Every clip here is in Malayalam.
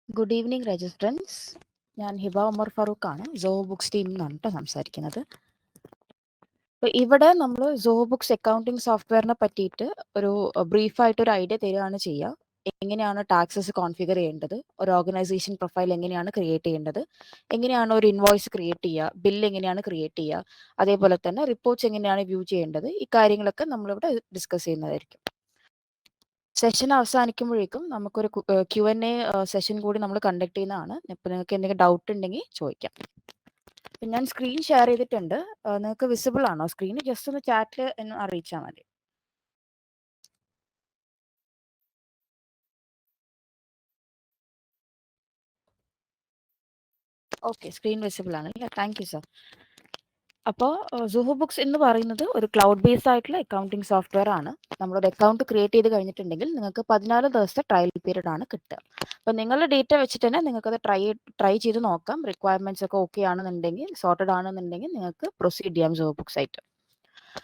Good evening രജിസ്ട്രൻസ്. ഞാൻ ഹിബ ഉമർ ഫറൂഖ് ആണ്, സോഹോ ബുക്സ് ടീമിൽ നിന്നാണ് കേട്ടോ സംസാരിക്കുന്നത്. അപ്പോൾ ഇവിടെ നമ്മൾ സോഹോ ബുക്സ് അക്കൗണ്ടിങ് സോഫ്റ്റ്വെയറിനെ പറ്റിയിട്ട് ഒരു ബ്രീഫായിട്ടൊരു ഐഡിയ തരികയാണ് ചെയ്യുക. എങ്ങനെയാണ് ടാക്സസ് കോൺഫിഗർ ചെയ്യേണ്ടത്, ഒരു ഓർഗനൈസേഷൻ പ്രൊഫൈൽ എങ്ങനെയാണ് ക്രിയേറ്റ് ചെയ്യേണ്ടത്, എങ്ങനെയാണ് ഒരു ഇൻവോയ്സ് ക്രിയേറ്റ് ചെയ്യുക, ബില്ല് എങ്ങനെയാണ് ക്രിയേറ്റ് ചെയ്യുക, അതേപോലെ തന്നെ റിപ്പോർട്ട്സ് എങ്ങനെയാണ് വ്യൂ ചെയ്യേണ്ടത്, ഈ കാര്യങ്ങളൊക്കെ നമ്മളിവിടെ ഡിസ്കസ് ചെയ്യുന്നതായിരിക്കും. സെഷൻ അവസാനിക്കുമ്പോഴേക്കും നമുക്കൊരു Q&A സെഷൻ കൂടി നമ്മൾ കണ്ടക്ട് ചെയ്യുന്നതാണ്. ഇപ്പോൾ നിങ്ങൾക്ക് എന്തെങ്കിലും ഡൗട്ട് ഉണ്ടെങ്കിൽ ചോദിക്കാം. ഞാൻ സ്ക്രീൻ ഷെയർ ചെയ്തിട്ടുണ്ട്. നിങ്ങൾക്ക് വിസിബിൾ ആണോ സ്ക്രീൻ? ജസ്റ്റ് ഒന്ന് ചാറ്റിൽ എന്ന് അറിയിച്ചാൽ മതി. ഓക്കെ, സ്ക്രീൻ വിസിബിൾ ആണ്. Thank you sir. അപ്പോൾ സോഹോ ബുക്സ് എന്ന് പറയുന്നത് ഒരു ക്ലൗഡ് ബേസ്ഡ് ആയിട്ടുള്ള അക്കൗണ്ടിങ് സോഫ്റ്റ്വെയർ ആണ്. നമ്മളൊരു അക്കൗണ്ട് ക്രിയേറ്റ് ചെയ്ത് കഴിഞ്ഞിട്ടുണ്ടെങ്കിൽ നിങ്ങൾക്ക് 14 ദിവസത്തെ ട്രയൽ പീരീഡ് ആണ് കിട്ടുക. അപ്പോൾ നിങ്ങളുടെ ഡേറ്റ വെച്ചിട്ട് തന്നെ നിങ്ങൾക്കത് ട്രൈ ചെയ്ത് നോക്കാം. റിക്വയർമെന്റ്സ് ഒക്കെ ഓക്കെ ആണെന്നുണ്ടെങ്കിൽ, സോർട്ടഡ് ആണെന്നുണ്ടെങ്കിൽ നിങ്ങൾക്ക് പ്രൊസീഡ് ചെയ്യാം സോഹോ ബുക്സ് ആയിട്ട്.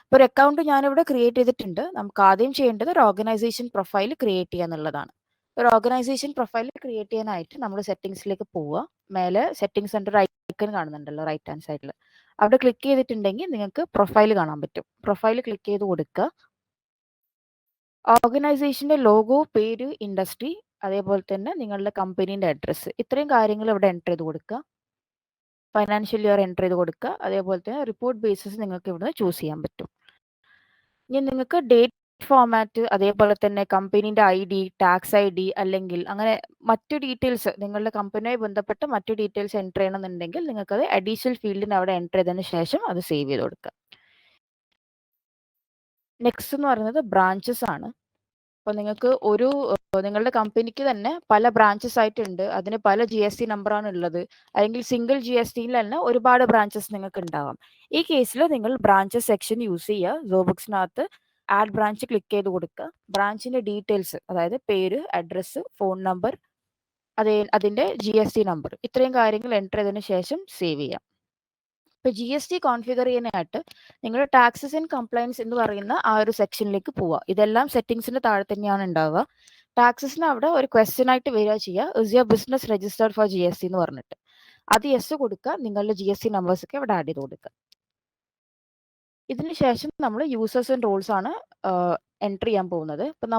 അപ്പോൾ ഒരു അക്കൗണ്ട് ഞാനിവിടെ ക്രിയേറ്റ് ചെയ്തിട്ടുണ്ട്. നമുക്ക് ആദ്യം ചെയ്യേണ്ടത് ഒരു ഓർഗനൈസേഷൻ പ്രൊഫൈൽ ക്രിയേറ്റ് ചെയ്യുക എന്നുള്ളതാണ്. ഒരു ഓർഗനൈസേഷൻ പ്രൊഫൈൽ ക്രിയേറ്റ് ചെയ്യാനായിട്ട് നമ്മൾ സെറ്റിംഗ്സിലേക്ക് പോവുക. മേലെ സെറ്റിംഗ്സ് സെന്റർ ഐക്കൺ കാണുന്നുണ്ടല്ലോ റൈറ്റ് ഹാൻഡ് സൈഡിൽ, അവിടെ ക്ലിക്ക് ചെയ്തിട്ടുണ്ടെങ്കിൽ നിങ്ങൾക്ക് പ്രൊഫൈൽ കാണാൻ പറ്റും. പ്രൊഫൈൽ ക്ലിക്ക് ചെയ്ത് കൊടുക്കുക. ഓർഗനൈസേഷന്റെ ലോഗോ, പേര്, ഇൻഡസ്ട്രി, അതേപോലെ തന്നെ നിങ്ങളുടെ കമ്പനീൻ്റെ അഡ്രസ്സ്, ഇത്രയും കാര്യങ്ങൾ ഇവിടെ എൻ്റർ ചെയ്ത് കൊടുക്കുക. ഫൈനാൻഷ്യൽ ഇയർ എൻ്റർ ചെയ്ത് കൊടുക്കുക. അതേപോലെ തന്നെ റിപ്പോർട്ട് ബേസിസ് നിങ്ങൾക്ക് ഇവിടെ ചൂസ് ചെയ്യാൻ പറ്റും. ഇനി നിങ്ങൾക്ക് ഡേറ്റ് ഫോമാറ്റ്, അതേപോലെ തന്നെ കമ്പനീൻ്റെ ID, ടാക്സ് ID, അല്ലെങ്കിൽ അങ്ങനെ മറ്റു ഡീറ്റെയിൽസ്, നിങ്ങളുടെ കമ്പനിയുമായി ബന്ധപ്പെട്ട മറ്റു ഡീറ്റെയിൽസ് എൻ്റർ ചെയ്യണമെന്നുണ്ടെങ്കിൽ നിങ്ങൾക്കത് അഡീഷണൽ ഫീൽഡിന് അവിടെ എൻ്റർ ചെയ്തതിന് ശേഷം അത് സേവ് ചെയ്ത് കൊടുക്കുക. നെക്സ്റ്റ് എന്ന് പറയുന്നത് ബ്രാഞ്ചസ് ആണ്. അപ്പോൾ നിങ്ങൾക്ക് നിങ്ങളുടെ കമ്പനിക്ക് തന്നെ പല ബ്രാഞ്ചസ് ആയിട്ടുണ്ട്. അതിന് പല GST നമ്പറാണ് ഉള്ളത്. അല്ലെങ്കിൽ സിംഗിൾ GSTയിൽ തന്നെ ഒരുപാട് ബ്രാഞ്ചസ് നിങ്ങൾക്ക് ഉണ്ടാവാം. ഈ കേസിൽ നിങ്ങൾ ബ്രാഞ്ചസ് സെക്ഷൻ യൂസ് ചെയ്യുക. സോഹോ ബുക്സിനകത്ത് ആഡ് ബ്രാഞ്ച് ക്ലിക്ക് ചെയ്ത് കൊടുക്കുക. ബ്രാഞ്ചിന്റെ ഡീറ്റെയിൽസ്, അതായത് പേര്, അഡ്രസ്സ്, ഫോൺ നമ്പർ, അതിന്റെ GST നമ്പർ, ഇത്രയും കാര്യങ്ങൾ എൻ്റർ ചെയ്തതിന് ശേഷം സേവ് ചെയ്യാം. ഇപ്പോൾ GST കോൺഫിഗർ ചെയ്യാനായിട്ട് നിങ്ങൾ ടാക്സസ് ആൻഡ് കംപ്ലയൻസ് എന്ന് പറയുന്ന ആ ഒരു സെക്ഷനിലേക്ക് പോവുക. ഇതെല്ലാം സെറ്റിംഗ്സിന്റെ താഴെ തന്നെയാണ് ഉണ്ടാവുക. ടാക്സസിന് അവിടെ ഒരു ക്വസ്റ്റ്യൻ ആയിട്ട് വരിക ചെയ്യുക, is your business registered for GST എന്ന് പറഞ്ഞിട്ട്. അത് യെസ് കൊടുക്കുക. നിങ്ങളുടെ GST നമ്പേഴ്സ് ഒക്കെ ഇവിടെ ആഡ് ചെയ്ത് കൊടുക്കുക. ഇതിന് ശേഷം നമ്മൾ യൂസേഴ്സ് ആൻഡ് റോൾസ് ആണ് എൻ്റർ ചെയ്യാൻ പോകുന്നത്. ഇപ്പം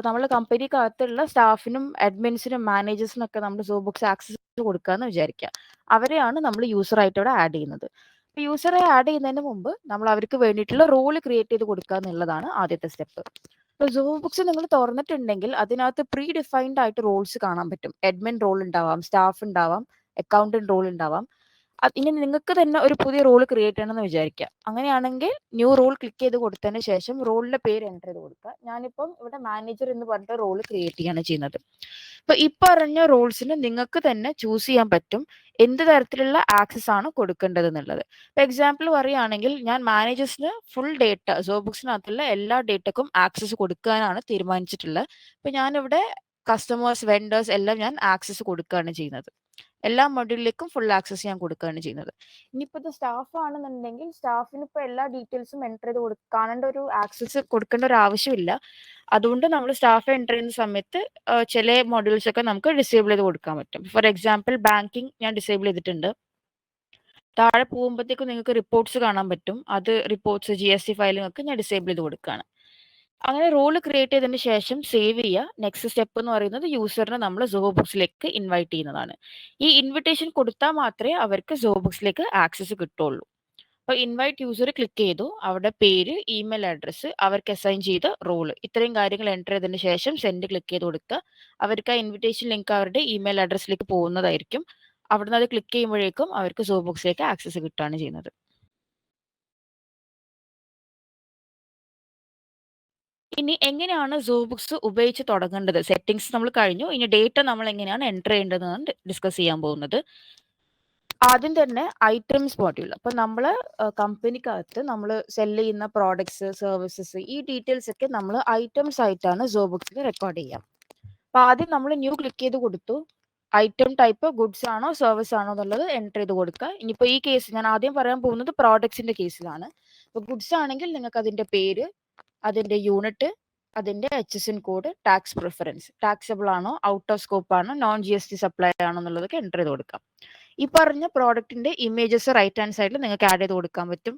നമ്മുടെ കമ്പനിക്കകത്തുള്ള സ്റ്റാഫിനും അഡ്മിൻസിനും മാനേജേഴ്സിനും ഒക്കെ നമ്മൾ സോഹോ ബുക്സ് ആക്സസ് കൊടുക്കാമെന്ന് വിചാരിക്കുക. അവരെയാണ് നമ്മൾ യൂസറായിട്ട് ഇവിടെ ആഡ് ചെയ്യുന്നത്. അപ്പോൾ യൂസറെ ആഡ് ചെയ്യുന്നതിന് മുമ്പ് നമ്മൾ അവർക്ക് വേണ്ടിയിട്ടുള്ള റോൾ ക്രിയേറ്റ് ചെയ്ത് കൊടുക്കുക എന്നുള്ളതാണ് ആദ്യത്തെ സ്റ്റെപ്പ്. ഇപ്പോൾ സോഹോ ബുക്സ് നിങ്ങൾ തുറന്നിട്ടുണ്ടെങ്കിൽ അതിനകത്ത് പ്രീ ഡിഫൈൻഡ് ആയിട്ട് റോൾസ് കാണാൻ പറ്റും. അഡ്മിൻ റോൾ ഉണ്ടാവാം, സ്റ്റാഫ് ഉണ്ടാവാം, അക്കൗണ്ടന്റ് റോൾ ഉണ്ടാവാം. ഇനി നിങ്ങൾക്ക് തന്നെ ഒരു പുതിയ റോൾ ക്രിയേറ്റ് ചെയ്യണമെന്ന് വിചാരിക്കുക. അങ്ങനെയാണെങ്കിൽ ന്യൂ റോൾ ക്ലിക്ക് ചെയ്ത് കൊടുത്തതിന് ശേഷം റോളിന്റെ പേര് എൻ്റർ ചെയ്ത് കൊടുക്കുക. ഞാനിപ്പം ഇവിടെ മാനേജർ എന്ന് പറഞ്ഞിട്ട് റോൾ ക്രിയേറ്റ് ചെയ്യാണ് ചെയ്യുന്നത്. അപ്പൊ ഈ പറഞ്ഞ റോൾസിന് നിങ്ങൾക്ക് തന്നെ ചൂസ് ചെയ്യാൻ പറ്റും എന്ത് തരത്തിലുള്ള ആക്സസ് ആണ് കൊടുക്കേണ്ടത് എന്നുള്ളത്. ഇപ്പൊ എക്സാമ്പിൾ പറയുകയാണെങ്കിൽ ഞാൻ മാനേജേഴ്സിന് ഫുൾ ഡേറ്റ, സോഹോ ബുക്സിനകത്തുള്ള എല്ലാ ഡേറ്റക്കും ആക്സസ് കൊടുക്കാനാണ് തീരുമാനിച്ചിട്ടുള്ളത്. ഇപ്പൊ ഞാനിവിടെ കസ്റ്റമേഴ്സ്, വെൻഡേഴ്സ് എല്ലാം ഞാൻ ആക്സസ് കൊടുക്കുകയാണ് ചെയ്യുന്നത്. എല്ലാ മൊഡ്യൂളിലേക്കും ഫുൾ ആക്സസ് ഞാൻ കൊടുക്കുകയാണ് ചെയ്യുന്നത്. ഇനിയിപ്പോൾ ഇത് സ്റ്റാഫ് ആണെന്നുണ്ടെങ്കിൽ സ്റ്റാഫിന് ഇപ്പോൾ എല്ലാ ഡീറ്റെയിൽസും എൻ്റർ ചെയ്ത് കാണേണ്ട ഒരു ആക്സസ് കൊടുക്കേണ്ട ഒരു ആവശ്യമില്ല. അതുകൊണ്ട് നമ്മൾ സ്റ്റാഫ് എൻ്റർ ചെയ്യുന്ന സമയത്ത് ചില മൊഡ്യൂൾസ് ഒക്കെ നമുക്ക് ഡിസേബിൾ ചെയ്ത് കൊടുക്കാൻ പറ്റും. ഫോർ എക്സാമ്പിൾ ബാങ്കിങ് ഞാൻ ഡിസേബിൾ ചെയ്തിട്ടുണ്ട്. താഴെ പോകുമ്പോഴത്തേക്കും നിങ്ങൾക്ക് റിപ്പോർട്ട്സ് കാണാൻ പറ്റും. അത് റിപ്പോർട്ട്സ്, GST ഫയലിംഗ് ഒക്കെ ഞാൻ ഡിസേബിൾ ചെയ്ത് കൊടുക്കുകയാണ്. അങ്ങനെ റോൾ ക്രിയേറ്റ് ചെയ്തതിന് ശേഷം സേവ് ചെയ്യുക. നെക്സ്റ്റ് സ്റ്റെപ്പ് എന്ന് പറയുന്നത് യൂസറിനെ നമ്മൾ സോഹോ ബുക്സിലേക്ക് ഇൻവൈറ്റ് ചെയ്യുന്നതാണ്. ഈ ഇൻവിറ്റേഷൻ കൊടുത്താൽ മാത്രമേ അവർക്ക് സോഹോ ബുക്സിലേക്ക് ആക്സസ് കിട്ടുള്ളൂ. അപ്പോൾ ഇൻവൈറ്റ് യൂസർ ക്ലിക്ക് ചെയ്തു, അവിടെ പേര്, ഇമെയിൽ അഡ്രസ്സ്, അവർക്ക് അസൈൻ ചെയ്ത റോള്, ഇത്രയും കാര്യങ്ങൾ എൻ്റർ ചെയ്തതിന് ശേഷം സെൻഡ് ക്ലിക്ക് ചെയ്ത് കൊടുക്കുക. അവർക്ക് ആ ഇൻവിറ്റേഷൻ ലിങ്ക് അവരുടെ ഇമെയിൽ അഡ്രസ്സിലേക്ക് പോകുന്നതായിരിക്കും. അവിടുന്ന് അത് ക്ലിക്ക് ചെയ്യുമ്പോഴേക്കും അവർക്ക് സോഹോ ബുക്സിലേക്ക് ആക്സസ് കിട്ടുകയാണ് ചെയ്യുന്നത്. ഇനി എങ്ങനെയാണ് സോഹോ ബുക്സ് ഉപയോഗിച്ച് തുടങ്ങേണ്ടത്? സെറ്റിംഗ്സ് നമ്മൾ കഴിഞ്ഞു. ഇനി ഡേറ്റ നമ്മൾ എങ്ങനെയാണ് എൻ്റർ ചെയ്യേണ്ടതെന്നാണ് ഡിസ്കസ് ചെയ്യാൻ പോകുന്നത്. ആദ്യം തന്നെ ഐറ്റംസ് മൊഡ്യൂൾ. അപ്പോൾ നമ്മൾ കമ്പനിക്കകത്ത് നമ്മൾ സെല് ചെയ്യുന്ന പ്രോഡക്ട്സ്, സർവീസസ്, ഈ ഡീറ്റെയിൽസ് ഒക്കെ നമ്മൾ ഐറ്റംസ് ആയിട്ടാണ് സോഹോ ബുക്സിൽ റെക്കോർഡ് ചെയ്യുക. അപ്പോൾ ആദ്യം നമ്മൾ ന്യൂ ക്ലിക്ക് ചെയ്ത് കൊടുത്തു. ഐറ്റം ടൈപ്പ് ഗുഡ്സ് ആണോ സർവീസ് ആണോ എന്നുള്ളത് എൻ്റർ ചെയ്ത് കൊടുക്കുക. ഇനിയിപ്പോൾ ഈ കേസ് ഞാൻ ആദ്യം പറയാൻ പോകുന്നത് പ്രോഡക്ട്സിന്റെ കേസിലാണ്. ഇപ്പോൾ ഗുഡ്സ് ആണെങ്കിൽ നിങ്ങൾക്ക് അതിന്റെ പേര്, അതിന്റെ യൂണിറ്റ്, അതിന്റെ HSN code, tax preference, taxable ആണോ, ഔട്ട് ഓഫ് സ്കോപ്പ് ആണോ, നോൺ GST സപ്ലൈ ആണോ എന്നുള്ളതൊക്കെ എൻ്റർ ചെയ്ത് കൊടുക്കാം. ഈ പറഞ്ഞ പ്രോഡക്റ്റിന്റെ ഇമേജസ് റൈറ്റ് ഹാൻഡ് സൈഡിൽ നിങ്ങൾക്ക് ആഡ് ചെയ്ത് കൊടുക്കാൻ പറ്റും.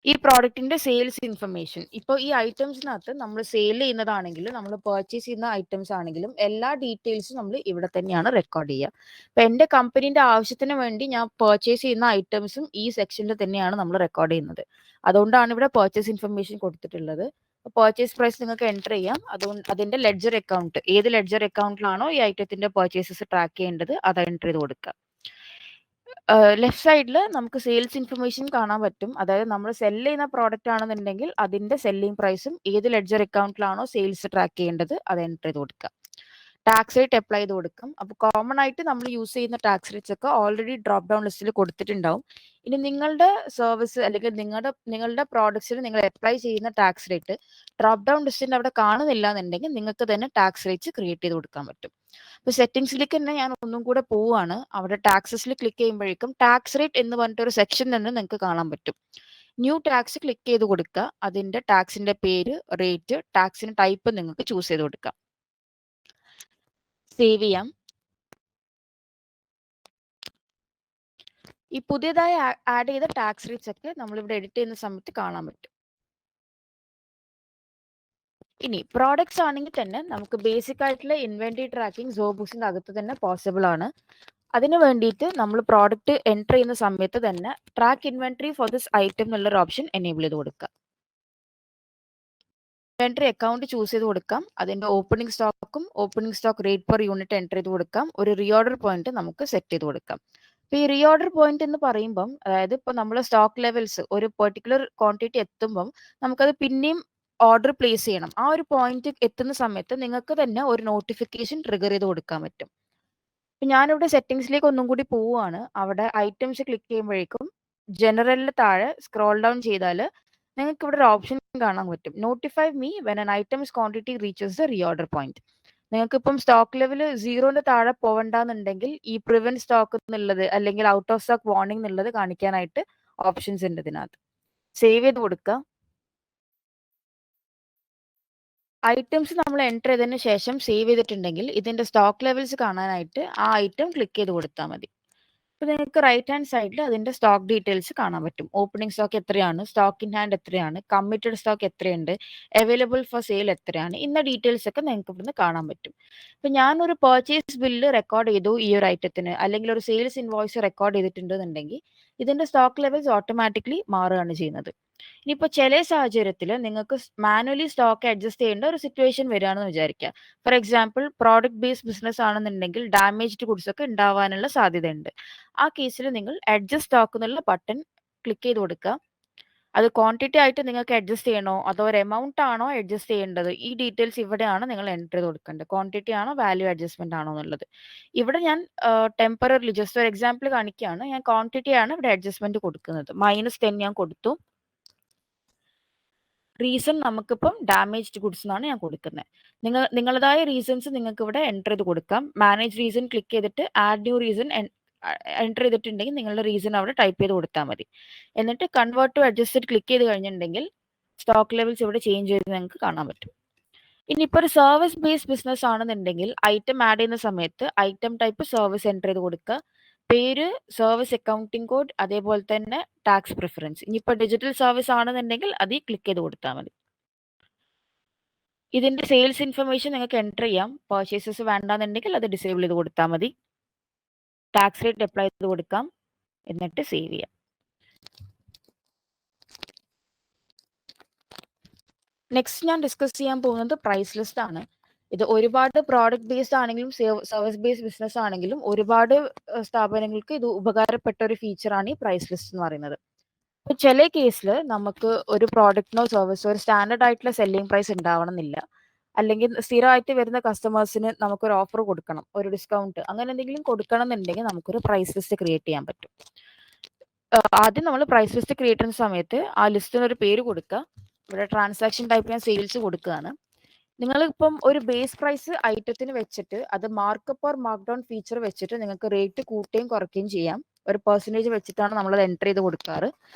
ഈ പ്രോഡക്റ്റിന്റെ സെയിൽസ് ഇൻഫർമേഷൻ, ഇപ്പോൾ ഈ ഐറ്റംസിനകത്ത് നമ്മൾ സെയിൽ ചെയ്യുന്നതാണെങ്കിലും നമ്മൾ പർച്ചേസ് ചെയ്യുന്ന ഐറ്റംസ് ആണെങ്കിലും എല്ലാ ഡീറ്റെയിൽസും നമ്മൾ ഇവിടെ തന്നെയാണ് റെക്കോർഡ് ചെയ്യുക. ഇപ്പൊ എൻ്റെ കമ്പനീന്റെ ആവശ്യത്തിന് വേണ്ടി ഞാൻ പർച്ചേസ് ചെയ്യുന്ന ഐറ്റംസും ഈ സെക്ഷനിൽ തന്നെയാണ് നമ്മൾ റെക്കോർഡ് ചെയ്യുന്നത്. അതുകൊണ്ടാണ് ഇവിടെ പർച്ചേസ് ഇൻഫർമേഷൻ കൊടുത്തിട്ടുള്ളത്. പർച്ചേസ് പ്രൈസ് നിങ്ങൾക്ക് എൻ്റർ ചെയ്യാം. അതുകൊണ്ട് അതിന്റെ ലെഡ്ജർ അക്കൗണ്ട്, ഏത് ലെഡ്ജർ അക്കൗണ്ടിലാണോ ഈ ഐറ്റത്തിന്റെ പർച്ചേസസ് ട്രാക്ക് ചെയ്യേണ്ടത് അത് എൻ്റർ ചെയ്ത് കൊടുക്കുക. ലെഫ്റ്റ് സൈഡിൽ നമുക്ക് സെയിൽസ് ഇൻഫർമേഷൻ കാണാൻ പറ്റും. അതായത് നമ്മൾ സെൽ ചെയ്യുന്ന പ്രോഡക്റ്റ് ആണെന്നുണ്ടെങ്കിൽ അതിന്റെ സെല്ലിംഗ് പ്രൈസും ഏത് ലെഡ്ജർ അക്കൗണ്ടിലാണോ സെയിൽസ് ട്രാക്ക് ചെയ്യേണ്ടത് അത് എൻ്റർ ചെയ്ത് കൊടുക്കുക. ടാക്സ് റേറ്റ് അപ്ലൈ ചെയ്ത് കൊടുക്കും. അപ്പോൾ കോമൺ ആയിട്ട് നമ്മൾ യൂസ് ചെയ്യുന്ന ടാക്സ് റേറ്റ്സ് ഒക്കെ ഓൾറെഡി ഡ്രോപ്പ് ഡൗൺ ലിസ്റ്റിൽ കൊടുത്തിട്ടുണ്ടാവും. ഇനി നിങ്ങളുടെ സർവീസ് അല്ലെങ്കിൽ നിങ്ങളുടെ പ്രോഡക്ട്സിന് നിങ്ങൾ അപ്ലൈ ചെയ്യുന്ന ടാക്സ് റേറ്റ് ഡ്രോപ്പ് ഡൗൺ ലിസ്റ്റിന്റെ അവിടെ കാണുന്നില്ല എന്നുണ്ടെങ്കിൽ നിങ്ങൾക്ക് തന്നെ ടാക്സ് റേറ്റ്സ് ക്രിയേറ്റ് ചെയ്ത് കൊടുക്കാൻ പറ്റും. ഇപ്പൊ സെറ്റിംഗ്സിലേക്ക് തന്നെ ഞാൻ ഒന്നും കൂടെ പോവാണ്. അവിടെ ടാക്സസിൽ ക്ലിക്ക് ചെയ്യുമ്പോഴേക്കും ടാക്സ് റേറ്റ് എന്ന് പറഞ്ഞിട്ട് ഒരു സെക്ഷൻ തന്നെ നിങ്ങൾക്ക് കാണാൻ പറ്റും. ന്യൂ ടാക്സ് ക്ലിക്ക് ചെയ്ത് കൊടുക്കുക. അതിന്റെ ടാക്സിന്റെ പേര്, റേറ്റ്, ടാക്സിന്റെ ടൈപ്പ് നിങ്ങൾക്ക് ചൂസ് ചെയ്ത് കൊടുക്കാം. സേവ് ചെയ്യാം. ഈ പുതിയതായി ആഡ് ചെയ്ത ടാക്സ് റേറ്റ്സ് ഒക്കെ നമ്മൾ ഇവിടെ എഡിറ്റ് ചെയ്യുന്ന സമയത്ത് കാണാൻ പറ്റും. ഇനി പ്രോഡക്ട്സ് ആണെങ്കിൽ തന്നെ നമുക്ക് ബേസിക് ആയിട്ടുള്ള ഇൻവെന്ററി ട്രാക്കിംഗ് സോബൂസിന്റെ അകത്ത് തന്നെ പോസിബിൾ ആണ്. അതിന് വേണ്ടിയിട്ട് നമ്മൾ പ്രോഡക്റ്റ് എൻ്റർ ചെയ്യുന്ന സമയത്ത് തന്നെ track inventory for this item എന്നുള്ളൊരു ഓപ്ഷൻ എനേബിൾ ചെയ്ത് കൊടുക്കുക. ഇൻവെന്ററി അക്കൗണ്ട് ചൂസ് ചെയ്ത് കൊടുക്കാം. അതിന്റെ ഓപ്പണിംഗ് സ്റ്റോക്കും opening stock rate per unit enter ചെയ്ത് കൊടുക്കാം. ഒരു റീഓർഡർ പോയിന്റ് നമുക്ക് സെറ്റ് ചെയ്ത് കൊടുക്കാം. ഇപ്പൊ ഈ റീഓർഡർ പോയിന്റ് എന്ന് പറയുമ്പം, അതായത് ഇപ്പൊ നമ്മൾ സ്റ്റോക്ക് ലെവൽസ് ഒരു പെർട്ടിക്കുലർ ക്വാണ്ടിറ്റി എത്തുമ്പം നമുക്കത് പിന്നെയും ഓർഡർ പ്ലേസ് ചെയ്യണം. ആ ഒരു പോയിന്റ് എത്തുന്ന സമയത്ത് നിങ്ങൾക്ക് തന്നെ ഒരു നോട്ടിഫിക്കേഷൻ ട്രിഗർ ചെയ്ത് കൊടുക്കാൻ പറ്റും. ഞാനിവിടെ സെറ്റിംഗ്സിലേക്ക് ഒന്നും കൂടി പോവുകയാണ്. അവിടെ ഐറ്റംസ് ക്ലിക്ക് ചെയ്യുമ്പോഴേക്കും ജനറലിൽ താഴെ സ്ക്രോൾ ഡൗൺ ചെയ്താൽ നിങ്ങൾക്ക് ഇവിടെ ഒരു ഓപ്ഷൻ കാണാൻ പറ്റും, notify me when an items quantity reaches the reorder point. നിങ്ങൾക്ക് ഇപ്പം സ്റ്റോക്ക് ലെവൽ 0ന്റെ താഴെ പോവണ്ടെന്നുണ്ടെങ്കിൽ ഈ പ്രിവെന്റ് സ്റ്റോക്ക് എന്നുള്ളത് അല്ലെങ്കിൽ ഔട്ട് ഓഫ് സ്റ്റോക്ക് വാർണിംഗ് എന്നുള്ളത് കാണിക്കാനായിട്ട് ഓപ്ഷൻസ് ഉണ്ട് ഇതിനകത്ത്. സേവ് ചെയ്ത് കൊടുക്കുക. ഐറ്റംസ് നമ്മൾ എൻ്റർ ചെയ്തതിന് ശേഷം സേവ് ചെയ്തിട്ടുണ്ടെങ്കിൽ ഇതിന്റെ സ്റ്റോക്ക് ലെവൽസ് കാണാനായിട്ട് ആ ഐറ്റം ക്ലിക്ക് ചെയ്ത് കൊടുത്താൽ മതി. ഇപ്പൊ നിങ്ങൾക്ക് റൈറ്റ് ഹാൻഡ് സൈഡിൽ അതിന്റെ സ്റ്റോക്ക് ഡീറ്റെയിൽസ് കാണാൻ പറ്റും. ഓപ്പണിംഗ് സ്റ്റോക്ക് എത്രയാണ്, സ്റ്റോക്ക് ഇൻ ഹാൻഡ് എത്രയാണ്, കമ്മിറ്റഡ് സ്റ്റോക്ക് എത്രയുണ്ട്, അവൈലബിൾ ഫോർ സെയിൽ എത്രയാണ്, ഇന്ന ഡീറ്റെയിൽസ് ഒക്കെ നിങ്ങൾക്ക് ഇവിടുന്ന് കാണാൻ പറ്റും. ഇപ്പൊ ഞാനൊരു പർച്ചേസ് ബില്ല് റെക്കോർഡ് ചെയ്തു ഈ ഒരു ഐറ്റത്തിന്, അല്ലെങ്കിൽ ഒരു സെയിൽസ് ഇൻവോയ്സ് റെക്കോർഡ് ചെയ്തിട്ടുണ്ടെന്നുണ്ടെങ്കിൽ ഇതിന്റെ സ്റ്റോക്ക് ലെവൽസ് ഓട്ടോമാറ്റിക്കലി മാറുകയാണ് ചെയ്യുന്നത്. ഇനിയിപ്പോ ചില സാഹചര്യത്തിൽ നിങ്ങൾക്ക് മാനുവലി സ്റ്റോക്ക് അഡ്ജസ്റ്റ് ചെയ്യേണ്ട ഒരു സിറ്റുവേഷൻ വരികയാണെന്ന് വിചാരിക്കുക. For example product based business ആണെന്നുണ്ടെങ്കിൽ ഡാമേജ്ഡ് ഗുഡ്സ് ഒക്കെ ഉണ്ടാവാനുള്ള സാധ്യതയുണ്ട്. ആ കേസിൽ നിങ്ങൾ അഡ്ജസ്റ്റ് സ്റ്റോക്ക് എന്നുള്ള ബട്ടൺ ക്ലിക്ക് ചെയ്ത് കൊടുക്കുക. അത് ക്വാണ്ടിറ്റി ആയിട്ട് നിങ്ങൾക്ക് അഡ്ജസ്റ്റ് ചെയ്യണോ അതോ ഒരു എമൗണ്ട് ആണോ അഡ്ജസ്റ്റ് ചെയ്യേണ്ടത്, ഈ ഡീറ്റെയിൽസ് ഇവിടെയാണ് നിങ്ങൾ എൻ്റർ ചെയ്ത് കൊടുക്കേണ്ടത്. ക്വാണ്ടിറ്റി ആണോ വാല്യൂ അഡ്ജസ്റ്റ്മെന്റ് ആണോ എന്നുള്ളത്. ഇവിടെ ഞാൻ ടെമ്പററിലി ജസ്റ്റ് ഒരു എക്സാമ്പിൾ കാണിക്കുകയാണ്. ഞാൻ ക്വാണ്ടിറ്റി ആണ് ഇവിടെ അഡ്ജസ്റ്റ്മെന്റ് കൊടുക്കുന്നത്. -10 ഞാൻ കൊടുത്തു. റീസൺ നമുക്കിപ്പം ഡാമേജ്ഡ് ഗുഡ്സ് എന്നാണ് ഞാൻ കൊടുക്കുന്നത്. നിങ്ങളുടേതായ റീസൺസ് നിങ്ങൾക്ക് ഇവിടെ എൻ്റർ ചെയ്ത് കൊടുക്കാം. മാനേജ് റീസൺ ക്ലിക്ക് ചെയ്തിട്ട് ആഡ് ന്യൂ റീസൺ എൻ്റർ ചെയ്തിട്ടുണ്ടെങ്കിൽ നിങ്ങളുടെ റീസൺ അവിടെ ടൈപ്പ് ചെയ്ത് കൊടുത്താൽ മതി. എന്നിട്ട് കൺവേർട്ട് ടു അഡ്ജസ്റ്റഡ് ക്ലിക്ക് ചെയ്ത് കഴിഞ്ഞിട്ടുണ്ടെങ്കിൽ സ്റ്റോക്ക് ലെവൽസ് ഇവിടെ ചേഞ്ച് ചെയ്ത് നിങ്ങൾക്ക് കാണാൻ പറ്റും. ഇനിയിപ്പോൾ ഒരു സർവീസ് ബേസ്ഡ് ബിസിനസ് ആണെന്നുണ്ടെങ്കിൽ ഐറ്റം ആഡ് ചെയ്യുന്ന സമയത്ത് ഐറ്റം ടൈപ്പ് സർവീസ് എൻ്റർ ചെയ്ത് കൊടുക്കുക. പേര്, സർവീസ് അക്കൗണ്ടിംഗ് കോഡ്, അതേപോലെ തന്നെ ടാക്സ് പ്രിഫറൻസ്. ഇനിയിപ്പോൾ ഡിജിറ്റൽ സർവീസ് ആണെന്നുണ്ടെങ്കിൽ അതിൽ ക്ലിക്ക് ചെയ്ത് കൊടുത്താൽ മതി. ഇതിന്റെ സെയിൽസ് ഇൻഫർമേഷൻ നിങ്ങൾക്ക് എൻ്റർ ചെയ്യാം. പർച്ചേസസ് വേണ്ടാന്നുണ്ടെങ്കിൽ അത് ഡിസേബിൾ ചെയ്ത് കൊടുത്താൽ മതി. ടാക്സ് റേറ്റ് അപ്ലൈ ചെയ്ത് കൊടുക്കാം. എന്നിട്ട് സേവ് ചെയ്യാം. നെക്സ്റ്റ് ഞാൻ ഡിസ്കസ് ചെയ്യാൻ പോകുന്നത് പ്രൈസ് ലിസ്റ്റ് ആണ്. ഇത് ഒരുപാട് പ്രോഡക്റ്റ് ബേസ്ഡ് ആണെങ്കിലും സർവീസ് ബേസ്ഡ് ബിസിനസ് ആണെങ്കിലും ഒരുപാട് സ്ഥാപനങ്ങൾക്ക് ഇത് ഉപകാരപ്പെട്ട ഒരു ഫീച്ചറാണ് ഈ പ്രൈസ് ലിസ്റ്റ് എന്ന് പറയുന്നത്. ഇപ്പൊ ചില കേസിൽ നമുക്ക് ഒരു പ്രോഡക്റ്റിനോ സർവീസോ ഒരു സ്റ്റാൻഡേർഡ് ആയിട്ടുള്ള സെല്ലിംഗ് പ്രൈസ് ഉണ്ടാവണമെന്നില്ല. അല്ലെങ്കിൽ സ്ഥിരമായിട്ട് വരുന്ന കസ്റ്റമേഴ്സിന് നമുക്കൊരു ഓഫർ കൊടുക്കണം, ഒരു ഡിസ്കൗണ്ട്, അങ്ങനെ എന്തെങ്കിലും കൊടുക്കണം എന്നുണ്ടെങ്കിൽ നമുക്കൊരു പ്രൈസ് ലിസ്റ്റ് ക്രിയേറ്റ് ചെയ്യാൻ പറ്റും. ആദ്യം നമ്മൾ പ്രൈസ് ലിസ്റ്റ് ക്രിയേറ്റ് ചെയ്യുന്ന സമയത്ത് ആ ലിസ്റ്റിന് ഒരു പേര് കൊടുക്കുക. ഇവിടെ ട്രാൻസാക്ഷൻ ടൈപ്പ് ഞാൻ സെയിൽസ് കൊടുക്കുകയാണ്. നിങ്ങളിപ്പം ഒരു ബേസ് പ്രൈസ് ഐറ്റത്തിന് വെച്ചിട്ട് അത് markup or mark down feature വെച്ചിട്ട് നിങ്ങൾക്ക് റേറ്റ് കൂട്ടുകയും കുറയ്ക്കുകയും ചെയ്യാം. ഒരു പെർസെൻറ്റേജ് വെച്ചിട്ടാണ് നമ്മൾ എൻ്റർ ചെയ്ത് കൊടുക്കാറ്.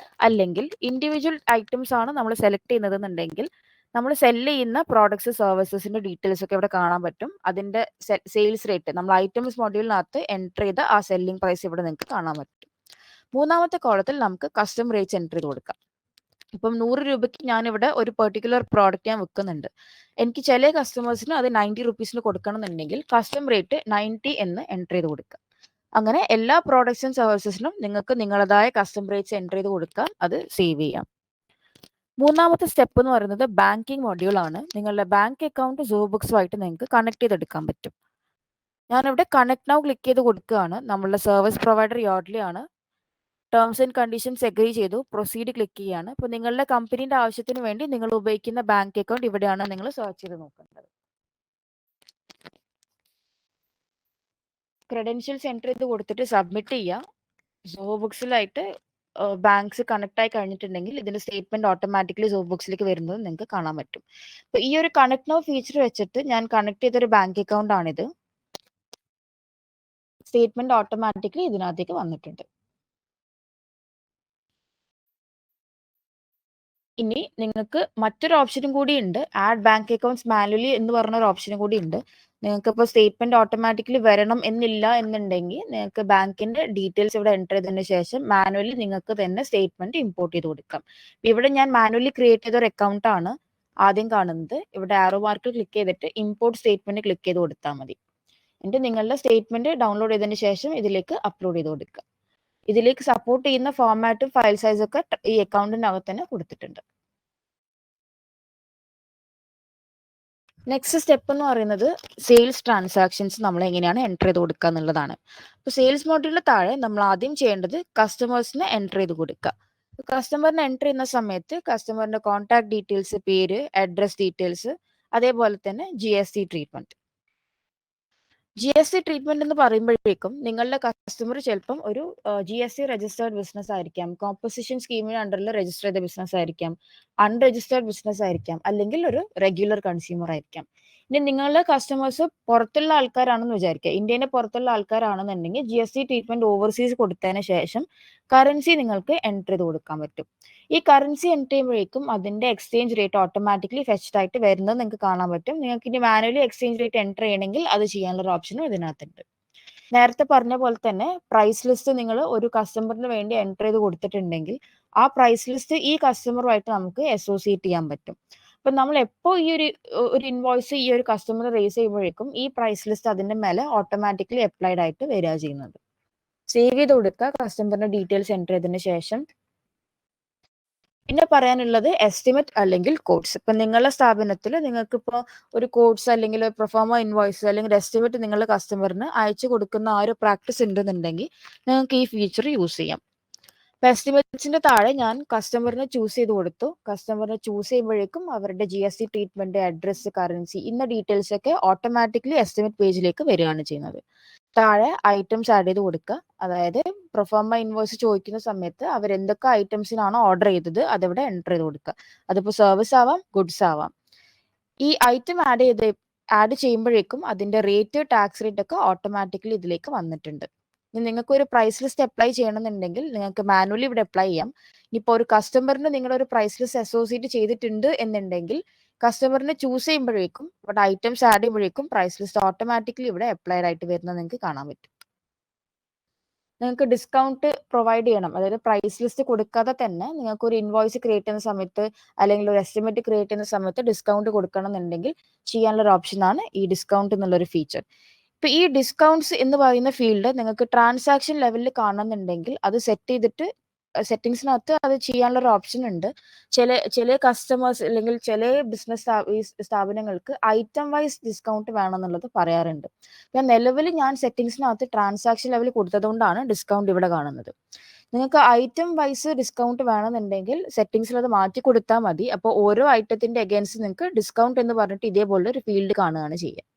അല്ലെങ്കിൽ ഇൻഡിവിജ്വൽ ഐറ്റംസ് ആണ് നമ്മൾ സെലക്ട് ചെയ്യുന്നത് എന്നുണ്ടെങ്കിൽ നമ്മൾ സെല്ല് ചെയ്യുന്ന പ്രോഡക്ട്സ് സർവീസസിന്റെ ഡീറ്റെയിൽസ് ഒക്കെ ഇവിടെ കാണാൻ പറ്റും. അതിന്റെ സെയിൽസ് റേറ്റ് നമ്മൾ ഐറ്റംസ് മൊഡ്യൂളിനകത്ത് എൻറ്റർ ചെയ്ത ആ സെല്ലിംഗ് പ്രൈസ് ഇവിടെ നിങ്ങൾക്ക് കാണാൻ പറ്റും. മൂന്നാമത്തെ കോളത്തിൽ നമുക്ക് കസ്റ്റം റേറ്റ്സ് എൻറ്റർ ചെയ്ത് കൊടുക്കാം. ഇപ്പം 100 രൂപയ്ക്ക് ഞാനിവിടെ ഒരു പെർട്ടിക്കുലർ പ്രോഡക്റ്റ് ഞാൻ വിൽക്കുന്നുണ്ട്. എനിക്ക് ചില കസ്റ്റമേഴ്സിന് അത് 90 റുപ്പീസിന് കൊടുക്കണം എന്നുണ്ടെങ്കിൽ കസ്റ്റം റേറ്റ് 90 എന്ന് എൻറ്റർ ചെയ്ത് കൊടുക്കുക. അങ്ങനെ എല്ലാ പ്രോഡക്ട്സും സർവീസസിനും നിങ്ങൾക്ക് നിങ്ങളുടേതായ കസ്റ്റം റേറ്റ്സ് എൻറ്റർ ചെയ്ത് കൊടുക്കാം, അത് സേവ് ചെയ്യാം. മൂന്നാമത്തെ സ്റ്റെപ്പ് എന്ന് പറയുന്നത് ബാങ്കിങ് മൊഡ്യൂൾ ആണ്. നിങ്ങളുടെ ബാങ്ക് അക്കൗണ്ട് സോബുക്സുമായിട്ട് നിങ്ങൾക്ക് കണക്ട് ചെയ്തെടുക്കാൻ പറ്റും. ഞാനിവിടെ കണക്ട് നൗ ക്ലിക്ക് ചെയ്ത് കൊടുക്കുകയാണ്. നമ്മളുടെ സർവീസ് പ്രൊവൈഡർ യോഡ്ലി ആണ്. ടേംസ് ആൻഡ് കണ്ടീഷൻസ് എഗ്രി ചെയ്തു, പ്രൊസീഡ് ക്ലിക്ക് ചെയ്യാണ്. ഇപ്പോൾ നിങ്ങളുടെ കമ്പനീൻ്റെ ആവശ്യത്തിന് വേണ്ടി നിങ്ങൾ ഉപയോഗിക്കുന്ന ബാങ്ക് അക്കൗണ്ട് ഇവിടെയാണ് നിങ്ങൾ സെർച്ച് ചെയ്ത് നോക്കേണ്ടത്. ക്രെഡൻഷ്യൽസ് എൻറ്റർ ചെയ്ത് കൊടുത്തിട്ട് സബ്മിറ്റ് ചെയ്യുക. സോബുക്സിലായിട്ട് ബാങ്ക്സ് കണക്ട് ആയി കഴിഞ്ഞിട്ടുണ്ടെങ്കിൽ ഇതിന്റെ സ്റ്റേറ്റ്മെന്റ് ഓട്ടോമാറ്റിക്കലി സോബുക്സിലേക്ക് വരുന്നത് നിങ്ങൾക്ക് കാണാൻ പറ്റും. അപ്പൊ ഈ ഒരു കണക്ട് നൗ ഫീച്ചർ വെച്ചിട്ട് ഞാൻ കണക്ട് ചെയ്തൊരു ബാങ്ക് അക്കൗണ്ട് ആണിത്. സ്റ്റേറ്റ്മെന്റ് ഓട്ടോമാറ്റിക്കലി ഇതിനകത്തേക്ക് വന്നിട്ടുണ്ട്. ഇനി നിങ്ങൾക്ക് മറ്റൊരു ഓപ്ഷനും കൂടി ഉണ്ട്, ആഡ് ബാങ്ക് അക്കൗണ്ട്സ് മാനുവലി എന്ന് പറഞ്ഞ ഒരു ഓപ്ഷനും കൂടി ഉണ്ട്. നിങ്ങൾക്ക് ഇപ്പോൾ സ്റ്റേറ്റ്മെന്റ് ഓട്ടോമാറ്റിക്കലി വരണം എന്നില്ല എന്നുണ്ടെങ്കിൽ നിങ്ങൾക്ക് ബാങ്കിന്റെ ഡീറ്റെയിൽസ് ഇവിടെ എൻറ്റർ ചെയ്തതിന് ശേഷം മാനുവലി നിങ്ങൾക്ക് തന്നെ സ്റ്റേറ്റ്മെന്റ് ഇമ്പോർട്ട് ചെയ്ത് കൊടുക്കാം. ഇവിടെ ഞാൻ മാനുവലി ക്രിയേറ്റ് ചെയ്ത ഒരു അക്കൗണ്ട് ആണ് ആദ്യം കാണുന്നത്. ഇവിടെ ആരോ മാർക്ക് ക്ലിക്ക് ചെയ്തിട്ട് ഇമ്പോർട്ട് സ്റ്റേറ്റ്മെന്റ് ക്ലിക്ക് ചെയ്ത് കൊടുത്താൽ മതി. എന്നിട്ട് നിങ്ങളുടെ സ്റ്റേറ്റ്മെന്റ് ഡൗൺലോഡ് ചെയ്തതിന് ശേഷം ഇതിലേക്ക് അപ്ലോഡ് ചെയ്ത് കൊടുക്കുക. ഇതിലേക്ക് സപ്പോർട്ട് ചെയ്യുന്ന ഫോർമാറ്റും ഫയൽ സൈസും ഒക്കെ ഈ അക്കൗണ്ടിനകത്ത് തന്നെ കൊടുത്തിട്ടുണ്ട്. നെക്സ്റ്റ് സ്റ്റെപ്പ് എന്ന് പറയുന്നത് സെയിൽസ് ട്രാൻസാക്ഷൻസ് നമ്മൾ എങ്ങനെയാണ് എൻറ്റർ ചെയ്ത് കൊടുക്കുക എന്നുള്ളതാണ്. ഇപ്പോൾ സെയിൽസ് മോഡ്യൂളിന് താഴെ നമ്മൾ ആദ്യം ചെയ്യേണ്ടത് കസ്റ്റമേഴ്സിനെ എൻറ്റർ ചെയ്ത് കൊടുക്കുക. കസ്റ്റമറിനെ എൻറ്റർ ചെയ്യുന്ന സമയത്ത് കസ്റ്റമറിന്റെ കോൺടാക്ട് ഡീറ്റെയിൽസ്, പേര്, അഡ്രസ് ഡീറ്റെയിൽസ്, അതേപോലെ തന്നെ GST ട്രീറ്റ്മെന്റ്. GST ട്രീറ്റ്മെന്റ് എന്ന് പറയുമ്പോഴേക്കും നിങ്ങളുടെ കസ്റ്റമർ ചിലപ്പം ഒരു GST രജിസ്റ്റേർഡ് ബിസിനസ് ആയിരിക്കാം, കോമ്പോസിഷൻ സ്കീമിന് അണ്ടറിൽ രജിസ്റ്റർ ചെയ്ത ബിസിനസ് ആയിരിക്കാം, അൺരജിസ്റ്റേർഡ് ബിസിനസ് ആയിരിക്കാം, അല്ലെങ്കിൽ ഒരു റെഗുലർ കൺസ്യൂമർ ആയിരിക്കാം. ഇനി നിങ്ങളുടെ കസ്റ്റമേഴ്സ് പുറത്തുള്ള ആൾക്കാരാണെന്ന് വിചാരിക്കുക, ഇന്ത്യയുടെ പുറത്തുള്ള ആൾക്കാരാണെന്നുണ്ടെങ്കിൽ GST ട്രീറ്റ്മെന്റ് ഓവർസീസ് കൊടുത്തതിന് ശേഷം കറൻസി നിങ്ങൾക്ക് എൻറ്റർ ചെയ്ത് കൊടുക്കാൻ പറ്റും. ഈ കറൻസി എൻറ്റർ ചെയ്യുമ്പോഴേക്കും അതിന്റെ എക്സ്ചേഞ്ച് റേറ്റ് ഓട്ടോമാറ്റിക്കലി ഫെച്ച്ഡ് ആയിട്ട് വരുന്നത് നിങ്ങൾക്ക് കാണാൻ പറ്റും. നിങ്ങൾക്ക് ഇനി മാനുവലി എക്സ്ചേഞ്ച് റേറ്റ് എൻറ്റർ ചെയ്യണമെങ്കിൽ അത് ചെയ്യാനുള്ള ഒരു ഓപ്ഷനും ഇതിനകത്തുണ്ട്. നേരത്തെ പറഞ്ഞ പോലെ തന്നെ പ്രൈസ് ലിസ്റ്റ് നിങ്ങൾ ഒരു കസ്റ്റമറിന് വേണ്ടി എൻറ്റർ ചെയ്ത് കൊടുത്തിട്ടുണ്ടെങ്കിൽ ആ പ്രൈസ് ലിസ്റ്റ് ഈ കസ്റ്റമറുമായിട്ട് നമുക്ക് അസോസിയേറ്റ് ചെയ്യാൻ പറ്റും. അപ്പൊ നമ്മൾ എപ്പോൾ ഈ ഒരു ഇൻവോയ്സ് ഈ ഒരു കസ്റ്റമർ റേസ് ചെയ്യുമ്പോഴേക്കും ഈ പ്രൈസ് ലിസ്റ്റ് അതിന്റെ മേലെ ഓട്ടോമാറ്റിക്കലി അപ്ലൈഡ് ആയിട്ട് വരിക ചെയ്യുന്നത്. സേവ് ചെയ്ത് കൊടുക്കുക കസ്റ്റമറിന്റെ ഡീറ്റെയിൽസ് എൻറ്റർ ചെയ്തതിന് ശേഷം. പിന്നെ പറയാനുള്ളത് എസ്റ്റിമേറ്റ് അല്ലെങ്കിൽ കോഡ്സ്. ഇപ്പൊ നിങ്ങളുടെ സ്ഥാപനത്തിൽ നിങ്ങൾക്ക് ഇപ്പോൾ ഒരു കോഡ്സ് അല്ലെങ്കിൽ പ്രൊഫോമ ഇൻവോയ്സ് അല്ലെങ്കിൽ എസ്റ്റിമേറ്റ് നിങ്ങളുടെ കസ്റ്റമറിന് അയച്ചു കൊടുക്കുന്ന ആ ഒരു പ്രാക്ടീസ് ഉണ്ടെന്നുണ്ടെങ്കിൽ നിങ്ങൾക്ക് ഈ ഫീച്ചർ യൂസ് ചെയ്യാം. ഇപ്പൊ എസ്റ്റിമേറ്റ്സിന്റെ താഴെ ഞാൻ കസ്റ്റമറിനെ ചൂസ് ചെയ്ത് കൊടുത്തു. കസ്റ്റമറിനെ ചൂസ് ചെയ്യുമ്പോഴേക്കും അവരുടെ GST ട്രീറ്റ്മെന്റ്, അഡ്രസ്, കറൻസി ഇന്ന ഡീറ്റെയിൽസ് ഒക്കെ ഓട്ടോമാറ്റിക്കലി എസ്റ്റിമേറ്റ് പേജിലേക്ക് വരികയാണ് ചെയ്യുന്നത്. താഴെ ഐറ്റംസ് ആഡ് ചെയ്ത് കൊടുക്കുക. അതായത് പ്രൊഫോമ ഇൻവോയ്സ് ചോദിക്കുന്ന സമയത്ത് അവർ എന്തൊക്കെ ഐറ്റംസിനാണോ ഓർഡർ ചെയ്തത് അതിവിടെ എൻറ്റർ ചെയ്ത് കൊടുക്കുക. അതിപ്പോൾ സർവീസ് ആവാം, ഗുഡ്സ് ആവാം. ഈ ഐറ്റം ആഡ് ചെയ്യുമ്പോഴേക്കും അതിന്റെ റേറ്റ്, ടാക്സ് റേറ്റ് ഒക്കെ ഓട്ടോമാറ്റിക്കലി ഇതിലേക്ക് വന്നിട്ടുണ്ട്. ഇനി നിങ്ങൾക്ക് ഒരു പ്രൈസ് ലിസ്റ്റ് അപ്ലൈ ചെയ്യണമെന്നുണ്ടെങ്കിൽ നിങ്ങൾക്ക് മാനുവലി ഇവിടെ അപ്ലൈ ചെയ്യാം. ഇനിയിപ്പോൾ ഒരു കസ്റ്റമറിന് നിങ്ങളൊരു പ്രൈസ് ലിസ്റ്റ് അസോസിയേറ്റ് ചെയ്തിട്ടുണ്ട് എന്നുണ്ടെങ്കിൽ കസ്റ്റമറിനെ ചൂസ് ചെയ്യുമ്പോഴേക്കും ഇവിടെ ഐറ്റംസ് ആഡ് ചെയ്യുമ്പോഴേക്കും പ്രൈസ് ലിസ്റ്റ് ഓട്ടോമാറ്റിക്കലി ഇവിടെ അപ്ലൈഡ് ആയിട്ട് വരുന്നത് നിങ്ങൾക്ക് കാണാൻ പറ്റും. നിങ്ങൾക്ക് ഡിസ്കൗണ്ട് പ്രൊവൈഡ് ചെയ്യണം, അതായത് പ്രൈസ് ലിസ്റ്റ് കൊടുക്കാതെ തന്നെ നിങ്ങൾക്ക് ഒരു ഇൻവോയ്സ് ക്രിയേറ്റ് ചെയ്യുന്ന സമയത്ത് അല്ലെങ്കിൽ ഒരു എസ്റ്റിമേറ്റ് ക്രിയേറ്റ് ചെയ്യുന്ന സമയത്ത് ഡിസ്കൗണ്ട് കൊടുക്കണം എന്നുണ്ടെങ്കിൽ ചെയ്യാനുള്ള ഒരു ഓപ്ഷനാണ് ഈ ഡിസ്കൗണ്ട് എന്നുള്ളൊരു ഫീച്ചർ. ഇപ്പൊ ഈ ഡിസ്കൗണ്ട്സ് എന്ന് പറയുന്ന ഫീൽഡ് നിങ്ങൾക്ക് ട്രാൻസാക്ഷൻ ലെവലിൽ കാണുന്നുണ്ടെങ്കിൽ അത് സെറ്റ് ചെയ്തിട്ട് സെറ്റിംഗ്സിനകത്ത് അത് ചെയ്യാനുള്ള ഒരു ഓപ്ഷൻ ഉണ്ട്. ചില കസ്റ്റമേഴ്സ് അല്ലെങ്കിൽ ചില ബിസിനസ് സ്ഥാപനങ്ങൾക്ക് ഐറ്റം വൈസ് ഡിസ്കൗണ്ട് വേണമെന്നുള്ളത് പറയാറുണ്ട്. നിലവിൽ ഞാൻ സെറ്റിംഗ്സിനകത്ത് ട്രാൻസാക്ഷൻ ലെവൽ കൊടുത്തതുകൊണ്ടാണ് ഡിസ്കൗണ്ട് ഇവിടെ കാണുന്നത്. നിങ്ങൾക്ക് ഐറ്റം വൈസ് ഡിസ്കൗണ്ട് വേണമെന്നുണ്ടെങ്കിൽ സെറ്റിംഗ്സിൽ അത് മാറ്റി കൊടുത്താൽ മതി. അപ്പോൾ ഓരോ ഐറ്റത്തിന്റെ അഗേൻസ്റ്റ് നിങ്ങൾക്ക് ഡിസ്കൗണ്ട് എന്ന് പറഞ്ഞിട്ട് ഇതേപോലെ ഒരു ഫീൽഡ് കാണുകയാണ് ചെയ്യുക.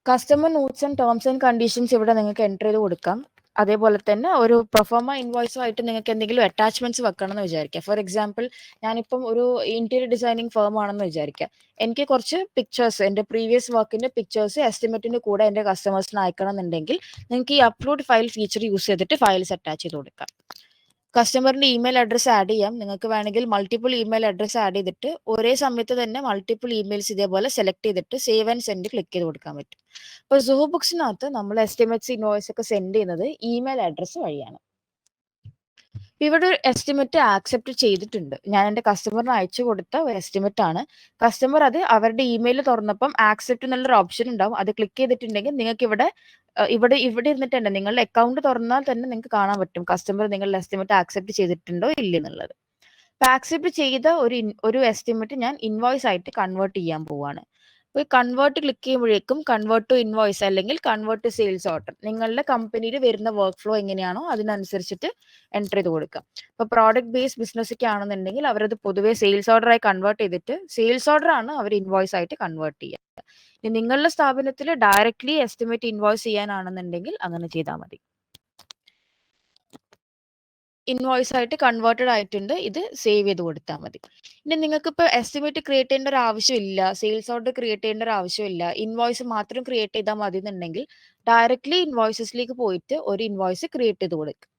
Customer notes and terms and conditions ഇവിടെ നിങ്ങൾക്ക് എൻറ്റർ ചെയ്ത് കൊടുക്കാം. അതേപോലെ തന്നെ ഒരു പ്രൊഫോമ ഇൻവോയ്സുമായിട്ട് നിങ്ങൾക്ക് എന്തെങ്കിലും അറ്റാച്ച്മെന്റ്സ് വെക്കണം എന്ന് വിചാരിക്കുക. ഫോർ എക്സാമ്പിൾ ഞാനിപ്പം ഒരു ഇന്റീരിയർ ഡിസൈനിങ് ഫേം ആണെന്ന് വിചാരിക്കുക. എനിക്ക് കുറച്ച് പിക്ചേഴ്സ്, എൻ്റെ പ്രീവിയസ് വർക്കിന്റെ പിക്ചേഴ്സ് എസ്റ്റിമേറ്റിന്റെ കൂടെ എൻ്റെ കസ്റ്റമേഴ്സിന് അയക്കണം എന്നുണ്ടെങ്കിൽ നിങ്ങൾക്ക് ഈ അപ്ലോഡ് ഫയൽ ഫീച്ചർ യൂസ് ചെയ്തിട്ട് ഫയൽസ് അറ്റാച്ച് ചെയ്ത് കൊടുക്കാം. കസ്റ്റമറിന്റെ ഇമെയിൽ അഡ്രസ് ആഡ് ചെയ്യാം. നിങ്ങൾക്ക് വേണമെങ്കിൽ മൾട്ടിപ്പിൾ ഇമെയിൽ അഡ്രസ് ആഡ് ചെയ്തിട്ട് ഒരേ സമയത്ത് തന്നെ മൾട്ടിപ്പിൾ ഇമെയിൽസ് ഇതേപോലെ സെലക്ട് ചെയ്തിട്ട് സേവ് ആൻഡ് സെൻഡ് ക്ലിക്ക് ചെയ്ത് കൊടുക്കാൻ പറ്റും. അപ്പോൾ സൂഹോ ബുക്സിനകത്ത് നമ്മൾ എസ്റ്റിമേറ്റ്സ് ഇൻവോയ്സ് ഒക്കെ സെൻഡ് ചെയ്യുന്നത് ഇമെയിൽ അഡ്രസ് വഴിയാണ്. ഇവിടെ ഒരു എസ്റ്റിമേറ്റ് ആക്സെപ്റ്റ് ചെയ്തിട്ടുണ്ട്. ഞാൻ എൻ്റെ കസ്റ്റമറിന് അയച്ചു കൊടുത്ത ഒരു എസ്റ്റിമേറ്റ് ആണ്. കസ്റ്റമർ അത് അവരുടെ ഇമെയിൽ തുറന്നപ്പം ആക്സെപ്റ്റ് എന്നുള്ളൊരു ഓപ്ഷൻ ഉണ്ടാവും. അത് ക്ലിക്ക് ചെയ്തിട്ടുണ്ടെങ്കിൽ നിങ്ങൾക്ക് ഇവിടെ ഇവിടെ ഇരുന്നിട്ട് തന്നെ നിങ്ങളുടെ അക്കൗണ്ട് തുറന്നാൽ തന്നെ നിങ്ങൾക്ക് കാണാൻ പറ്റും കസ്റ്റമർ നിങ്ങളുടെ എസ്റ്റിമേറ്റ് ആക്സെപ്റ്റ് ചെയ്തിട്ടുണ്ടോ ഇല്ല എന്നുള്ളത്. അപ്പോൾ ആക്സെപ്റ്റ് ചെയ്ത ഒരു എസ്റ്റിമേറ്റ് ഞാൻ ഇൻവോയ്സ് ആയിട്ട് കൺവേർട്ട് ചെയ്യാൻ പോവാണ്. അപ്പോൾ കൺവേർട്ട് ക്ലിക്ക് ചെയ്യുമ്പോഴേക്കും കൺവേർട്ട് ടു ഇൻവോയ്സ് അല്ലെങ്കിൽ കൺവേർട്ട് ടു സെയിൽസ് ഓർഡർ നിങ്ങളുടെ കമ്പനിയിൽ വരുന്ന വർക്ക് ഫ്ലോ എങ്ങനെയാണോ അതിനനുസരിച്ചിട്ട് എൻ്റർ ചെയ്ത് കൊടുക്കാം. ഇപ്പോൾ പ്രോഡക്റ്റ് ബേസ്ഡ് ബിസിനസ് ഒക്കെ ആണെന്നുണ്ടെങ്കിൽ അവരത് പൊതുവേ സെയിൽസ് ഓർഡറായി കൺവേർട്ട് ചെയ്തിട്ട് സെയിൽസ് ഓർഡർ ആണ് അവർ ഇൻവോയ്സ് ആയിട്ട് കൺവേർട്ട് ചെയ്യുക. നിങ്ങളുടെ സ്ഥാപനത്തിൽ ഡയറക്ട്ലി എസ്റ്റിമേറ്റ് ഇൻവോയ്സ് ചെയ്യാനാണെന്നുണ്ടെങ്കിൽ അങ്ങനെ ചെയ്താൽ മതി. ഇൻവോയ്സ് ആയിട്ട് കൺവേർട്ടഡ് ആയിട്ടുണ്ട്, ഇത് സേവ് ചെയ്ത് കൊടുത്താൽ മതി. ഇനി നിങ്ങൾക്ക് ഇപ്പോൾ എസ്റ്റിമേറ്റ് ക്രിയേറ്റ് ചെയ്യേണ്ട ഒരു ആവശ്യമില്ല, സെയിൽസ് ഓർഡർ ക്രിയേറ്റ് ചെയ്യേണ്ട ഒരു ആവശ്യമില്ല, ഇൻവോയ്സ് മാത്രം ക്രിയേറ്റ് ചെയ്താൽ മതി എന്നുണ്ടെങ്കിൽ ഡയറക്ട്ലി ഇൻവോയ്സസിലേക്ക് പോയിട്ട് ഒരു ഇൻവോയ്സ് ക്രിയേറ്റ് ചെയ്ത് കൊടുക്കും.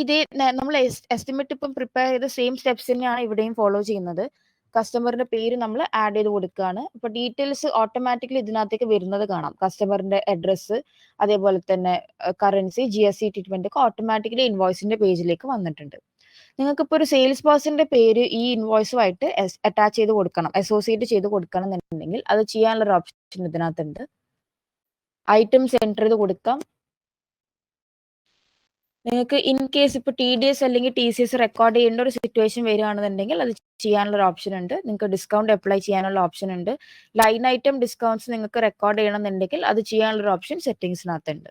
ഇതേ നമ്മൾ എസ്റ്റിമേറ്റ് ഇപ്പം പ്രിപ്പയർ ചെയ്ത സെയിം സ്റ്റെപ്സ് തന്നെയാണ് ഇവിടെയും ഫോളോ ചെയ്യുന്നത്. കസ്റ്റമറിന്റെ പേര് നമ്മൾ ആഡ് ചെയ്ത് കൊടുക്കുകയാണ്. ഇപ്പൊ ഡീറ്റെയിൽസ് ഓട്ടോമാറ്റിക്കലി ഇതിനകത്തേക്ക് വരുന്നത് കാണാം. കസ്റ്റമറിന്റെ അഡ്രസ്സ്, അതേപോലെ തന്നെ കറൻസി, GST ട്രീറ്റ്മെന്റ് ഒക്കെ ഓട്ടോമാറ്റിക്കലി ഇൻവോയ്സിന്റെ പേജിലേക്ക് വന്നിട്ടുണ്ട്. നിങ്ങൾക്ക് ഇപ്പോൾ ഒരു സെയിൽസ് പേഴ്സന്റെ പേര് ഈ ഇൻവോയ്സുമായിട്ട് അറ്റാച്ച് ചെയ്ത് കൊടുക്കണം, അസോസിയേറ്റ് ചെയ്ത് കൊടുക്കണം എന്നുണ്ടെങ്കിൽ അത് ചെയ്യാനുള്ള ഒരു ഓപ്ഷൻ ഇതിനകത്തുണ്ട്. ഐറ്റംസ് എൻ്റർ ചെയ്ത് കൊടുക്കാം. നിങ്ങൾക്ക് ഇൻ കേസ് ഇപ്പോൾ TDS അല്ലെങ്കിൽ TCS റെക്കോർഡ് ചെയ്യേണ്ട ഒരു സിറ്റുവേഷൻ വരികയാണെന്നുണ്ടെങ്കിൽ അത് ചെയ്യാനുള്ള ഒരു ഓപ്ഷൻ ഉണ്ട്. നിങ്ങൾക്ക് ഡിസ്കൗണ്ട് അപ്ലൈ ചെയ്യാനുള്ള ഓപ്ഷൻ ഉണ്ട്. ലൈൻ ഐറ്റം ഡിസ്കൗണ്ട്സ് നിങ്ങൾക്ക് റെക്കോർഡ് ചെയ്യണമെന്നുണ്ടെങ്കിൽ അത് ചെയ്യാനുള്ള ഒരു ഓപ്ഷൻ സെറ്റിംഗ്സിനകത്തുണ്ട്.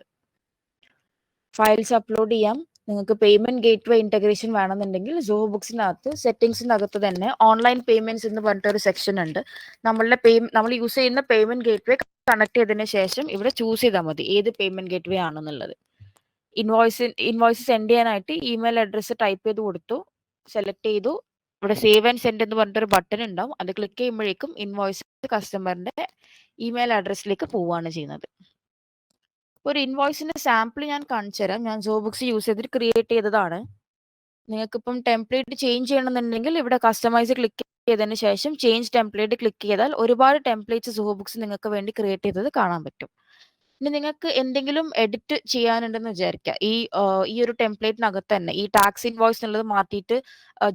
ഫയൽസ് അപ്ലോഡ് ചെയ്യാം. നിങ്ങൾക്ക് പേയ്മെന്റ് ഗേറ്റ് വേ ഇന്റഗ്രേഷൻ വേണമെന്നുണ്ടെങ്കിൽ സൂഹോ ബുക്സിനകത്ത് സെറ്റിംഗ്സിന്റെ അകത്ത് തന്നെ ഓൺലൈൻ പേയ്മെന്റ്സ് എന്ന് പറഞ്ഞിട്ട് ഒരു സെക്ഷൻ ഉണ്ട്. നമ്മൾ യൂസ് ചെയ്യുന്ന പേയ്മെന്റ് ഗേറ്റ് വേ കണക്ട് ചെയ്തതിന് ശേഷം ഇവിടെ ചൂസ് ചെയ്താൽ മതി ഏത് പേയ്മെന്റ് ഗേറ്റ് വേ ആണെന്നുള്ളത്. ഇൻവോയ്സ് സെൻഡ് ചെയ്യാനായിട്ട് ഇമെയിൽ അഡ്രസ്സ് ടൈപ്പ് ചെയ്ത് കൊടുത്തു, സെലക്ട് ചെയ്തു. ഇവിടെ സേവ് ആൻഡ് സെൻഡ് എന്ന് പറഞ്ഞിട്ടൊരു ബട്ടൺ ഉണ്ടാവും. അത് ക്ലിക്ക് ചെയ്യുമ്പോഴേക്കും ഇൻവോയ്സ് കസ്റ്റമറിന്റെ ഇമെയിൽ അഡ്രസ്സിലേക്ക് പോവുകയാണ് ചെയ്യുന്നത്. ഒരു ഇൻവോയ്സിന്റെ സാമ്പിൾ ഞാൻ കാണിച്ചു തരാം. ഞാൻ സൂഹോ ബുക്സ് യൂസ് ചെയ്തിട്ട് ക്രിയേറ്റ് ചെയ്തതാണ്. നിങ്ങൾക്കിപ്പം ടെംപ്ലേറ്റ് ചേഞ്ച് ചെയ്യണമെന്നുണ്ടെങ്കിൽ ഇവിടെ കസ്റ്റമൈസ് ക്ലിക്ക് ചെയ്തതിന് ശേഷം ചേഞ്ച് ടെംപ്ലേറ്റ് ക്ലിക്ക് ചെയ്താൽ ഒരുപാട് ടെംപ്ലേറ്റ്സ് സൂഹോ ബുക്സ് നിങ്ങൾക്ക് വേണ്ടി ക്രിയേറ്റ് ചെയ്തത് കാണാൻ പറ്റും. ഇനി നിങ്ങൾക്ക് എന്തെങ്കിലും എഡിറ്റ് ചെയ്യാനുണ്ടെന്ന് വിചാരിക്കുക. ഈ ഒരു ടെംപ്ലേറ്റിനകത്ത് തന്നെ ഈ ടാക്സ് ഇൻവോയ്സ് എന്നുള്ളത് മാറ്റിയിട്ട്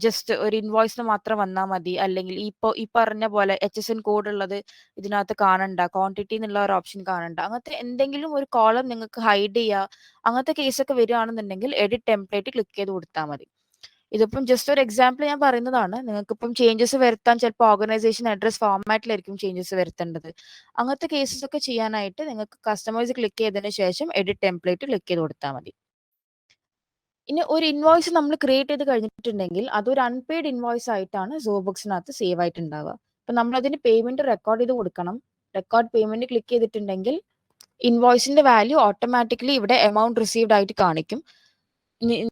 ജസ്റ്റ് ഒരു ഇൻവോയ്സിന് മാത്രം വന്നാൽ മതി, അല്ലെങ്കിൽ ഈ പറഞ്ഞ പോലെ HSN കോഡ് ഉള്ളത് ഇതിനകത്ത് കാണണ്ട, ക്വാണ്ടിറ്റി എന്നുള്ള ഒരു ഓപ്ഷൻ കാണണ്ട, അങ്ങനത്തെ എന്തെങ്കിലും ഒരു കോളം നിങ്ങൾക്ക് ഹൈഡ് ചെയ്യുക, അങ്ങനത്തെ കേസൊക്കെ വരികയാണെന്നുണ്ടെങ്കിൽ എഡിറ്റ് ടെംപ്ലേറ്റ് ക്ലിക്ക് ചെയ്ത് കൊടുത്താൽ മതി. ഇതിപ്പം ജസ്റ്റ് ഒരു എക്സാമ്പിൾ ഞാൻ പറയുന്നതാണ്. നിങ്ങൾക്കിപ്പം ചേഞ്ചസ് വരുത്താൻ ചിലപ്പോൾ ഓർഗനൈസേഷൻ അഡ്രസ് ഫോർമാറ്റിലായിരിക്കും ചേഞ്ചസ് വരുത്തേണ്ടത്. അങ്ങനത്തെ കേസസ് ഒക്കെ ചെയ്യാനായിട്ട് നിങ്ങൾക്ക് കസ്റ്റമൈസ് ക്ലിക്ക് ചെയ്തതിന് ശേഷം എഡിറ്റ് ടെംപ്ലേറ്റ് ക്ലിക്ക് ചെയ്ത് കൊടുത്താൽ മതി. ഇനി ഒരു ഇൻവോയ്സ് നമ്മൾ ക്രിയേറ്റ് ചെയ്ത് കഴിഞ്ഞിട്ടുണ്ടെങ്കിൽ അതൊരു അൺപെയ്ഡ് ഇൻവോയ്സ് ആയിട്ടാണ് സൂഹോ ബുക്സിനകത്ത് സേവ് ആയിട്ടുണ്ടാവുക. അപ്പം നമ്മൾ അതിന് പേയ്മെന്റ് റെക്കോർഡ് ചെയ്ത് കൊടുക്കണം. റെക്കോർഡ് പേയ്മെന്റ് ക്ലിക്ക് ചെയ്തിട്ടുണ്ടെങ്കിൽ ഇൻവോയ്സിന്റെ വാല്യൂ ഓട്ടോമാറ്റിക്കലി ഇവിടെ എമൗണ്ട് റിസീവ്ഡ് ആയിട്ട് കാണിക്കും.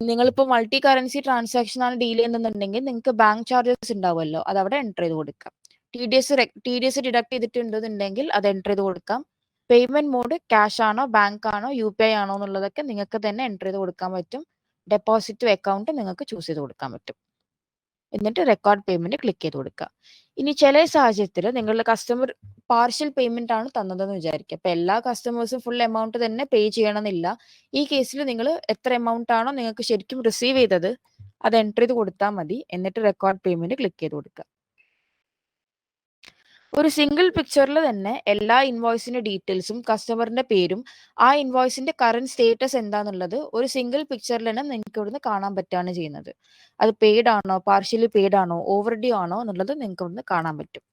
നിങ്ങളിപ്പോൾ മൾട്ടി കറൻസി ട്രാൻസാക്ഷൻ ആണ് ഡീൽ ചെയ്യുന്നുണ്ടെങ്കിൽ നിങ്ങൾക്ക് ബാങ്ക് ചാർജസ് ഉണ്ടാവുമല്ലോ, അത് അവിടെ എൻ്റർ ചെയ്ത് കൊടുക്കാം. TDS ഡിഡക്ട് ചെയ്തിട്ടുണ്ടെന്നുണ്ടെങ്കിൽ അത് എൻ്റർ ചെയ്ത് കൊടുക്കാം. പേയ്മെന്റ് മോഡ് ക്യാഷ് ആണോ, ബാങ്ക് ആണോ, UPI ആണോ എന്നുള്ളതൊക്കെ നിങ്ങൾക്ക് തന്നെ എൻ്റർ ചെയ്ത് കൊടുക്കാൻ പറ്റും. ഡെപ്പോസിറ്റ് അക്കൗണ്ട് നിങ്ങൾക്ക് ചൂസ് ചെയ്ത് കൊടുക്കാൻ പറ്റും. എന്നിട്ട് റെക്കോർഡ് പേയ്മെന്റ് ക്ലിക്ക് ചെയ്ത് കൊടുക്കുക. ഇനി ചില സാഹചര്യത്തിൽ നിങ്ങളുടെ കസ്റ്റമർ പാർഷ്യൽ പേയ്മെന്റ് ആണ് തന്നതെന്ന് വിചാരിക്കുക. അപ്പൊ എല്ലാ കസ്റ്റമേഴ്സും ഫുൾ എമൗണ്ട് തന്നെ പേ ചെയ്യണമെന്നില്ല. ഈ കേസിൽ നിങ്ങൾ എത്ര എമൗണ്ട് ആണോ നിങ്ങൾക്ക് ശരിക്കും റിസീവ് ചെയ്തത് അത് എൻ്റർ ചെയ്ത് കൊടുത്താൽ മതി. എന്നിട്ട് റെക്കോർഡ് പേയ്മെന്റ് ക്ലിക്ക് ചെയ്ത് കൊടുക്കുക. ഒരു സിംഗിൾ പിക്ചറിൽ തന്നെ എല്ലാ ഇൻവോയ്സിന്റെ ഡീറ്റെയിൽസും കസ്റ്റമറിന്റെ പേരും ആ ഇൻവോയ്സിന്റെ കറന്റ് സ്റ്റേറ്റസ് എന്താണെന്നുള്ളത് ഒരു സിംഗിൾ പിക്ചറിൽ തന്നെ നിങ്ങൾക്ക് ഇവിടുന്ന് കാണാൻ പറ്റുകയാണ് ചെയ്യുന്നത്. അത് പെയ്ഡ് ആണോ, പാർഷ്യലി പെയ്ഡ് ആണോ, ഓവർ ഡ്യൂ ആണോ എന്നുള്ളത് നിങ്ങൾക്ക് ഇവിടുന്ന് കാണാൻ പറ്റും.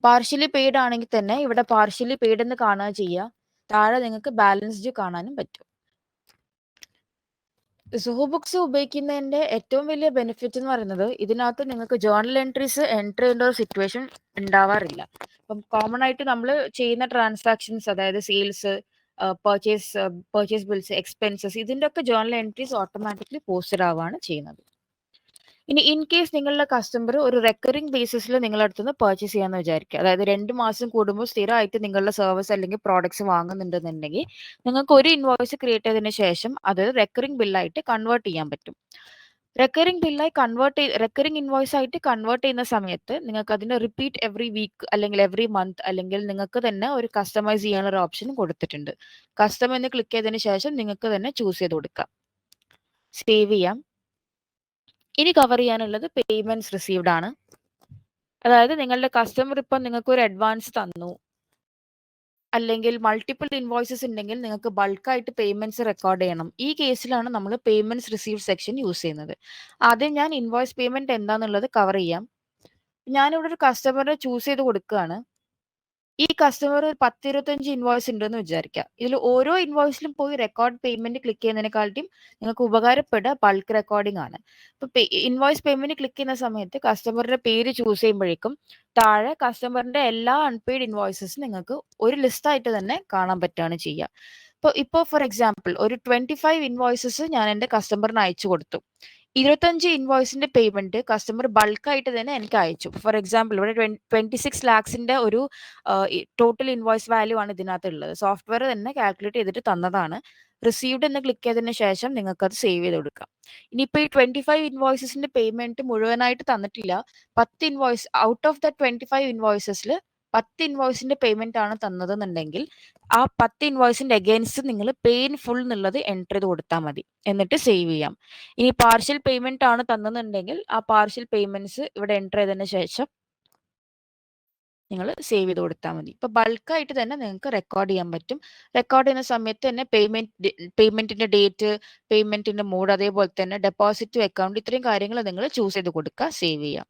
പാർഷ്യലി പെയ്ഡ് ആണെങ്കിൽ തന്നെ ഇവിടെ പാർഷ്യലി പെയ്ഡ് എന്ന് കാണുക ചെയ്യുക. താഴെ നിങ്ങൾക്ക് ബാലൻസ് ഡ്യൂ കാണാനും പറ്റും. സൂഹോ ബുക്സ് ഉപയോഗിക്കുന്നതിന്റെ ഏറ്റവും വലിയ ബെനിഫിറ്റ് എന്ന് പറയുന്നത് ഇതിനകത്ത് നിങ്ങൾക്ക് ജേർണൽ എൻട്രീസ് എൻ്റർ ചെയ്യേണ്ട ഒരു സിറ്റുവേഷൻ ഉണ്ടാവാറില്ല. ഇപ്പം കോമൺ ആയിട്ട് നമ്മൾ ചെയ്യുന്ന ട്രാൻസാക്ഷൻസ്, അതായത് സെയിൽസ്, പർച്ചേസ് ബിൽസ്, എക്സ്പെൻസസ്, ഇതിന്റെ ഒക്കെ ജേർണൽ എൻട്രീസ് ഓട്ടോമാറ്റിക്കലി പോസ്റ്റഡ് ആവുകയാണ് ചെയ്യുന്നത്. ഇനി ഇൻ കേസ് നിങ്ങളുടെ കസ്റ്റമർ ഒരു റെക്കറിംഗ് ബേസിസിൽ നിങ്ങളുടെ അടുത്ത് നിന്ന് പർച്ചേസ് ചെയ്യാന്ന് വിചാരിക്കുക, അതായത് 2 മാസം കൂടുമ്പോൾ സ്ഥിരമായിട്ട് നിങ്ങളുടെ സർവീസ് അല്ലെങ്കിൽ പ്രോഡക്ട്സ് വാങ്ങുന്നുണ്ടെന്നുണ്ടെങ്കിൽ നിങ്ങൾക്ക് ഒരു ഇൻവോയ്സ് ക്രിയേറ്റ് ചെയ്തതിന് ശേഷം അത് റെക്കറിംഗ് ബില്ലായിട്ട് കൺവേർട്ട് ചെയ്യാൻ പറ്റും. റെക്കറിംഗ് ഇൻവോയ്സ് ആയിട്ട് കൺവേർട്ട് ചെയ്യുന്ന സമയത്ത് നിങ്ങൾക്ക് അതിന്റെ റിപ്പീറ്റ് എവറി വീക്ക് അല്ലെങ്കിൽ എവറി മന്ത് അല്ലെങ്കിൽ നിങ്ങൾക്ക് തന്നെ ഒരു കസ്റ്റമൈസ് ചെയ്യാനുള്ള ഒരു ഓപ്ഷൻ കൊടുത്തിട്ടുണ്ട്. കസ്റ്റം എന്ന് ക്ലിക്ക് ചെയ്തതിന് ശേഷം നിങ്ങൾക്ക് തന്നെ ചൂസ് ചെയ്ത് കൊടുക്കാം. സേവ് ചെയ്യാം. ഇനി കവർ ചെയ്യാനുള്ളത് പേയ്മെന്റ്സ് റിസീവ്ഡ് ആണ്. അതായത് നിങ്ങളുടെ കസ്റ്റമർ ഇപ്പം നിങ്ങൾക്ക് ഒരു അഡ്വാൻസ് തന്നു, അല്ലെങ്കിൽ മൾട്ടിപ്പിൾ ഇൻവോയ്സസ് ഉണ്ടെങ്കിൽ നിങ്ങൾക്ക് ബൾക്കായിട്ട് പേയ്മെന്റ്സ് റെക്കോർഡ് ചെയ്യണം. ഈ കേസിലാണ് നമ്മൾ പേയ്മെന്റ്സ് റിസീവ് സെക്ഷൻ യൂസ് ചെയ്യുന്നത്. ആദ്യം ഞാൻ ഇൻവോയ്സ് പേയ്മെന്റ് എന്താണെന്നുള്ളത് കവർ ചെയ്യാം. ഞാനിവിടെ ഒരു കസ്റ്റമറെ ചൂസ് ചെയ്ത് കൊടുക്കുകയാണ്. ഈ കസ്റ്റമർ 10-25 ഇൻവോയ്സ് ഉണ്ടെന്ന് വിചാരിക്കാം. ഇതിൽ ഓരോ ഇൻവോയ്സിലും പോയി റെക്കോർഡ് പേയ്മെന്റ് ക്ലിക്ക് ചെയ്യുന്നതിനെക്കാളും നിങ്ങൾക്ക് ഉപകാരപ്പെടുക ബൾക്ക് റെക്കോർഡിംഗ് ആണ്. ഇപ്പൊ ഇൻവോയ്സ് പേയ്മെന്റ് ക്ലിക്ക് ചെയ്യുന്ന സമയത്ത് കസ്റ്റമറുടെ പേര് ചൂസ് ചെയ്യുമ്പോഴേക്കും താഴെ കസ്റ്റമറിന്റെ എല്ലാ അൺപെയ്ഡ് ഇൻവോയ്സസും നിങ്ങൾക്ക് ഒരു ലിസ്റ്റ് ആയിട്ട് തന്നെ കാണാൻ പറ്റുകയാണ് ചെയ്യുക. ഇപ്പോൾ ഫോർ എക്സാമ്പിൾ ഒരു 25 ഇൻവോയ്സസ് ഞാൻ എൻ്റെ കസ്റ്റമറിന് അയച്ചു കൊടുത്തു. 25 ഇൻവോയ്സിന്റെ പേയ്മെന്റ് കസ്റ്റമർ ബൾക്കായിട്ട് തന്നെ എനിക്ക് അയച്ചു. ഫോർ എക്സാമ്പിൾ ഇവിടെ 26 ലാക്സിന്റെ ഒരു ടോട്ടൽ ഇൻവോയ്സ് വാല്യൂ ആണ് ഇതിനകത്ത് ഉള്ളത്. സോഫ്റ്റ്വെയർ തന്നെ കാൽക്കുലേറ്റ് ചെയ്തിട്ട് തന്നതാണ്. റിസീവ്ഡ് എന്ന് ക്ലിക്ക് ചെയ്തതിന് ശേഷം നിങ്ങൾക്ക് അത് സേവ് ചെയ്ത് കൊടുക്കാം. ഇനിയിപ്പോൾ ഈ 25 ഇൻവോയ്സസിന്റെ പേയ്മെന്റ് മുഴുവനായിട്ട് തന്നിട്ടില്ല. 10 ഇൻവോയ്സ് ഔട്ട് ഓഫ് ദ 25 ഇൻവോയ്സസിൽ 10 ഇൻവോയ്സിന്റെ പേയ്മെന്റ് ആണ് തന്നതെന്നുണ്ടെങ്കിൽ ആ 10 ഇൻവോയ്സിന്റെ അഗെയിൻസ്റ്റ് നിങ്ങൾ പേ ഇൻ ഫുൾ എന്നുള്ളത് എൻറ്റർ ചെയ്ത് കൊടുത്താൽ മതി. എന്നിട്ട് സേവ് ചെയ്യാം. ഇനി പാർഷ്യൽ പേയ്മെന്റ് ആണ് തന്നെന്നുണ്ടെങ്കിൽ ആ പാർഷ്യൽ പേയ്മെന്റ്സ് ഇവിടെ എൻറ്റർ ചെയ്തതിന് ശേഷം നിങ്ങൾ സേവ് ചെയ്ത് കൊടുത്താൽ മതി. ഇപ്പൊ ബൾക്കായിട്ട് തന്നെ നിങ്ങൾക്ക് റെക്കോർഡ് ചെയ്യാൻ പറ്റും. റെക്കോർഡ് ചെയ്യുന്ന സമയത്ത് തന്നെ പേയ്മെന്റിന്റെ ഡേറ്റ്, പേയ്മെന്റിന്റെ മോഡ്, അതേപോലെ തന്നെ ഡെപ്പോസിറ്റ് അക്കൗണ്ട്, ഇത്രയും കാര്യങ്ങൾ നിങ്ങൾ ചൂസ് ചെയ്ത് കൊടുക്കുക, സേവ് ചെയ്യാം.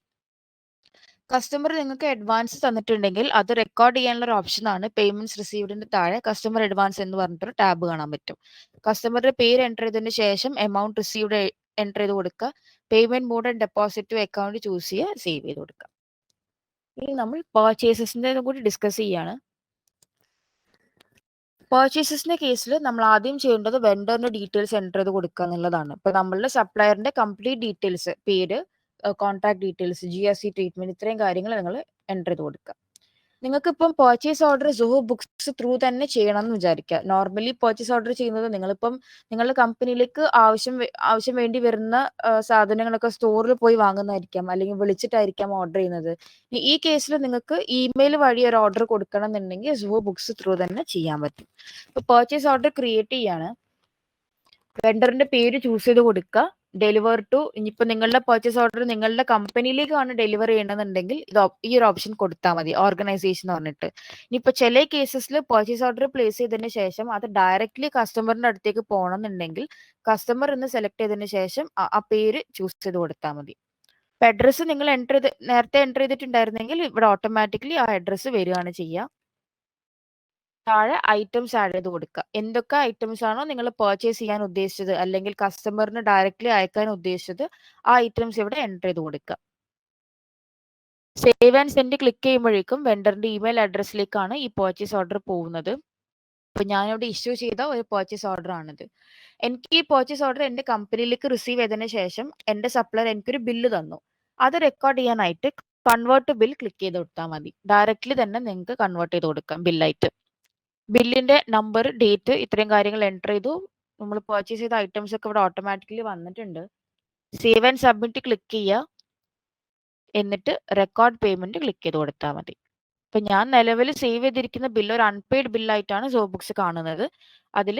കസ്റ്റമർ നിങ്ങൾക്ക് അഡ്വാൻസ് തന്നിട്ടുണ്ടെങ്കിൽ അത് റെക്കോർഡ് ചെയ്യാനുള്ള ഒരു ഓപ്ഷൻ ആണ്. പേയ്മെന്റ്സ് റിസീവ്ഡിന്റെ താഴെ കസ്റ്റമർ അഡ്വാൻസ് എന്ന് പറഞ്ഞിട്ടൊരു ടാബ് കാണാൻ പറ്റും. കസ്റ്റമറുടെ പേര് എൻറ്റർ ചെയ്തതിന് ശേഷം എമൗണ്ട് റിസീവ്ഡ് എൻറ്റർ ചെയ്ത് കൊടുക്കുക. Payment mode and deposit account choose ചെയ്യുക, സേവ് ചെയ്ത് കൊടുക്കുക. ഇനി നമ്മൾ പർച്ചേസസിന്റെ കൂടി ഡിസ്കസ് ചെയ്യാണ്. പർച്ചേസസിന്റെ കേസിൽ നമ്മൾ ആദ്യം ചെയ്യേണ്ടത് വെണ്ടറിന്റെ ഡീറ്റെയിൽസ് എൻറ്റർ ചെയ്ത് കൊടുക്കുക എന്നുള്ളതാണ്. ഇപ്പൊ നമ്മളുടെ സപ്ലയറിന്റെ കംപ്ലീറ്റ് ഡീറ്റെയിൽസ്, പേര്, കോൺടാക്ട് ഡീറ്റെയിൽസ്, GST ട്രീറ്റ്മെന്റ്, ഇത്രയും കാര്യങ്ങൾ നിങ്ങൾ എൻറ്റർ ചെയ്ത് കൊടുക്കുക. നിങ്ങൾക്ക് ഇപ്പം purchase order Suhu books through തന്നെ ചെയ്യണം എന്ന് വിചാരിക്കുക. നോർമലി പർച്ചേസ് ഓർഡർ ചെയ്യുന്നത് നിങ്ങളിപ്പം നിങ്ങളുടെ കമ്പനിയിലേക്ക് ആവശ്യം വേണ്ടി വരുന്ന സാധനങ്ങളൊക്കെ സ്റ്റോറിൽ പോയി വാങ്ങുന്നതായിരിക്കാം, അല്ലെങ്കിൽ വിളിച്ചിട്ടായിരിക്കാം ഓർഡർ ചെയ്യുന്നത്. ഈ കേസിൽ നിങ്ങൾക്ക് ഇമെയിൽ വഴി ഒരു ഓർഡർ കൊടുക്കണം എന്നുണ്ടെങ്കിൽ സുഹു ബുക്സ് ത്രൂ തന്നെ ചെയ്യാൻ പറ്റും. ഇപ്പൊ പർച്ചേസ് ഓർഡർ ക്രിയേറ്റ് ചെയ്യാണ്. വെണ്ടറിന്റെ പേര് ചൂസ് ചെയ്ത് കൊടുക്കുക. ഡെലിവർ ടു, ഇനിയിപ്പോ നിങ്ങളുടെ പർച്ചേസ് ഓർഡർ നിങ്ങളുടെ കമ്പനിയിലേക്കാണ് ഡെലിവർ ചെയ്യണമെന്നുണ്ടെങ്കിൽ ഈ ഒരു ഓപ്ഷൻ കൊടുത്താൽ മതി, ഓർഗനൈസേഷൻ എന്ന് പറഞ്ഞിട്ട്. ഇനിയിപ്പോ ചില കേസസിൽ പർച്ചേസ് ഓർഡർ പ്ലേസ് ചെയ്തതിന് ശേഷം അത് ഡയറക്ട്ലി കസ്റ്റമറിന്റെ അടുത്തേക്ക് പോകണമെന്നുണ്ടെങ്കിൽ കസ്റ്റമർ എന്ന് സെലക്ട് ചെയ്തതിന് ശേഷം ആ പേര് ചൂസ് ചെയ്ത് കൊടുത്താൽ മതി. ഇപ്പൊ അഡ്രസ്സ് നിങ്ങൾ നേരത്തെ എൻറ്റർ ചെയ്തിട്ടുണ്ടായിരുന്നെങ്കിൽ ഇവിടെ ഓട്ടോമാറ്റിക്കലി ആ അഡ്രസ്സ് വരികയാണ് ചെയ്യുക. താഴെ ഐറ്റംസ് ആഡ് ചെയ്ത് കൊടുക്കുക. എന്തൊക്കെ ഐറ്റംസ് ആണോ നിങ്ങൾ പർച്ചേസ് ചെയ്യാൻ ഉദ്ദേശിച്ചത് അല്ലെങ്കിൽ കസ്റ്റമറിന് ഡയറക്ട്ലി അയക്കാൻ ഉദ്ദേശിച്ചത് ആ ഐറ്റംസ് ഇവിടെ എൻറ്റർ ചെയ്ത് കൊടുക്കുക. സേവ് ആൻഡ് സെൻഡ് ക്ലിക്ക് ചെയ്യുമ്പോഴേക്കും വെണ്ടറിന്റെ ഇമെയിൽ അഡ്രസ്സിലേക്കാണ് ഈ പർച്ചേസ് ഓർഡർ പോകുന്നത്. ഇപ്പൊ ഞാനിവിടെ ഇഷ്യൂ ചെയ്ത ഒരു പർച്ചേസ് ഓർഡർ ആണിത്. എനിക്ക് ഈ പർച്ചേസ് ഓർഡർ എന്റെ കമ്പനിയിലേക്ക് റിസീവ് ചെയ്തതിന് ശേഷം എന്റെ സപ്ലയർ എനിക്കൊരു ബില്ല് തന്നു. അത് റെക്കോർഡ് ചെയ്യാനായിട്ട് കൺവേർട്ട് ബിൽ ക്ലിക്ക് ചെയ്ത് കൊടുത്താൽ മതി. ഡയറക്ട്ലി തന്നെ നിങ്ങൾക്ക് കൺവേർട്ട് ചെയ്ത് കൊടുക്കാം ബില്ലായിട്ട്. ബില്ലിന്റെ നമ്പർ, ഡേറ്റ്, ഇത്രയും കാര്യങ്ങൾ എൻറ്റർ ചെയ്തു. നമ്മൾ പർച്ചേസ് ചെയ്ത ഐറ്റംസ് ഒക്കെ ഇവിടെ ഓട്ടോമാറ്റിക്കലി വന്നിട്ടുണ്ട്. സേവ് ആൻഡ് സബ്മിറ്റ് ക്ലിക്ക് ചെയ്യുക. എന്നിട്ട് റെക്കോർഡ് പേയ്മെന്റ് ക്ലിക്ക് ചെയ്ത് കൊടുത്താൽ മതി. ഇപ്പൊ ഞാൻ നിലവിൽ സേവ് ചെയ്തിരിക്കുന്ന ബില്ല് ഒരു അൺപെയ്ഡ് ബില്ലായിട്ടാണ് സോബുക്സ് കാണുന്നത്. അതിൽ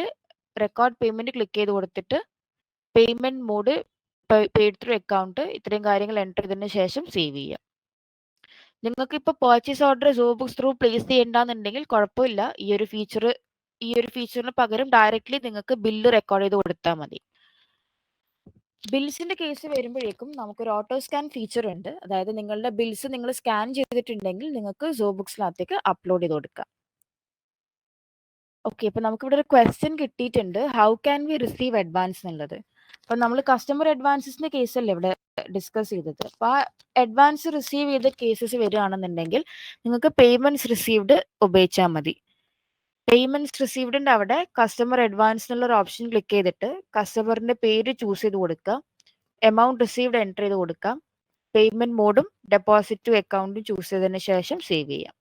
റെക്കോർഡ് പേയ്മെന്റ് ക്ലിക്ക് ചെയ്ത് കൊടുത്തിട്ട് payment mode, paid through account, ഇത്രയും കാര്യങ്ങൾ എൻറ്റർ ചെയ്തതിന് ശേഷം സേവ് ചെയ്യുക. നിങ്ങൾക്ക് ഇപ്പോൾ purchase order Zoho Books through place ചെയ്യേണ്ടെന്നുണ്ടെങ്കിൽ കുഴപ്പമില്ല. ഈ ഒരു ഫീച്ചറിന് പകരം ഡയറക്ട്ലി നിങ്ങൾക്ക് ബില്ല് റെക്കോർഡ് ചെയ്ത് കൊടുത്താൽ മതി. ബിൽസിന്റെ കേസ് വരുമ്പോഴേക്കും നമുക്കൊരു ഓട്ടോ സ്കാൻ ഫീച്ചർ ഉണ്ട്. അതായത് നിങ്ങളുടെ ബിൽസ് നിങ്ങൾ സ്കാൻ ചെയ്തിട്ടുണ്ടെങ്കിൽ നിങ്ങൾക്ക് സോബുക്സിനകത്തേക്ക് അപ്ലോഡ് ചെയ്ത് കൊടുക്കാം. ഓക്കെ, ഇപ്പൊ നമുക്കിവിടെ ഒരു ക്വസ്റ്റ്യൻ കിട്ടിയിട്ടുണ്ട്, how can we receive advance എന്നുള്ളത്. അപ്പൊ നമ്മൾ കസ്റ്റമർ അഡ്വാൻസസിന്റെ കേസല്ലേ ഇവിടെ ഡിസ്കസ് ചെയ്തത്. അപ്പൊ ആ അഡ്വാൻസ് റിസീവ് ചെയ്ത കേസസ് വരികയാണെന്നുണ്ടെങ്കിൽ നിങ്ങൾക്ക് പേയ്മെന്റ്സ് റിസീവ്ഡ് ഉപയോഗിച്ചാൽ മതി. പേയ്മെന്റ്സ് റിസീവ്ഡിന്റെ അവിടെ കസ്റ്റമർ അഡ്വാൻസ് എന്നുള്ള ഒരു ഓപ്ഷൻ ക്ലിക്ക് ചെയ്തിട്ട് കസ്റ്റമറിന്റെ പേര് ചൂസ് ചെയ്ത് കൊടുക്കുക. എമൗണ്ട് റിസീവ്ഡ് എൻറ്റർ ചെയ്ത് കൊടുക്കാം. പേയ്മെന്റ് മോഡും ഡെപ്പോസിറ്റ് അക്കൗണ്ടും ചൂസ് ചെയ്തതിന് ശേഷം സേവ് ചെയ്യാം.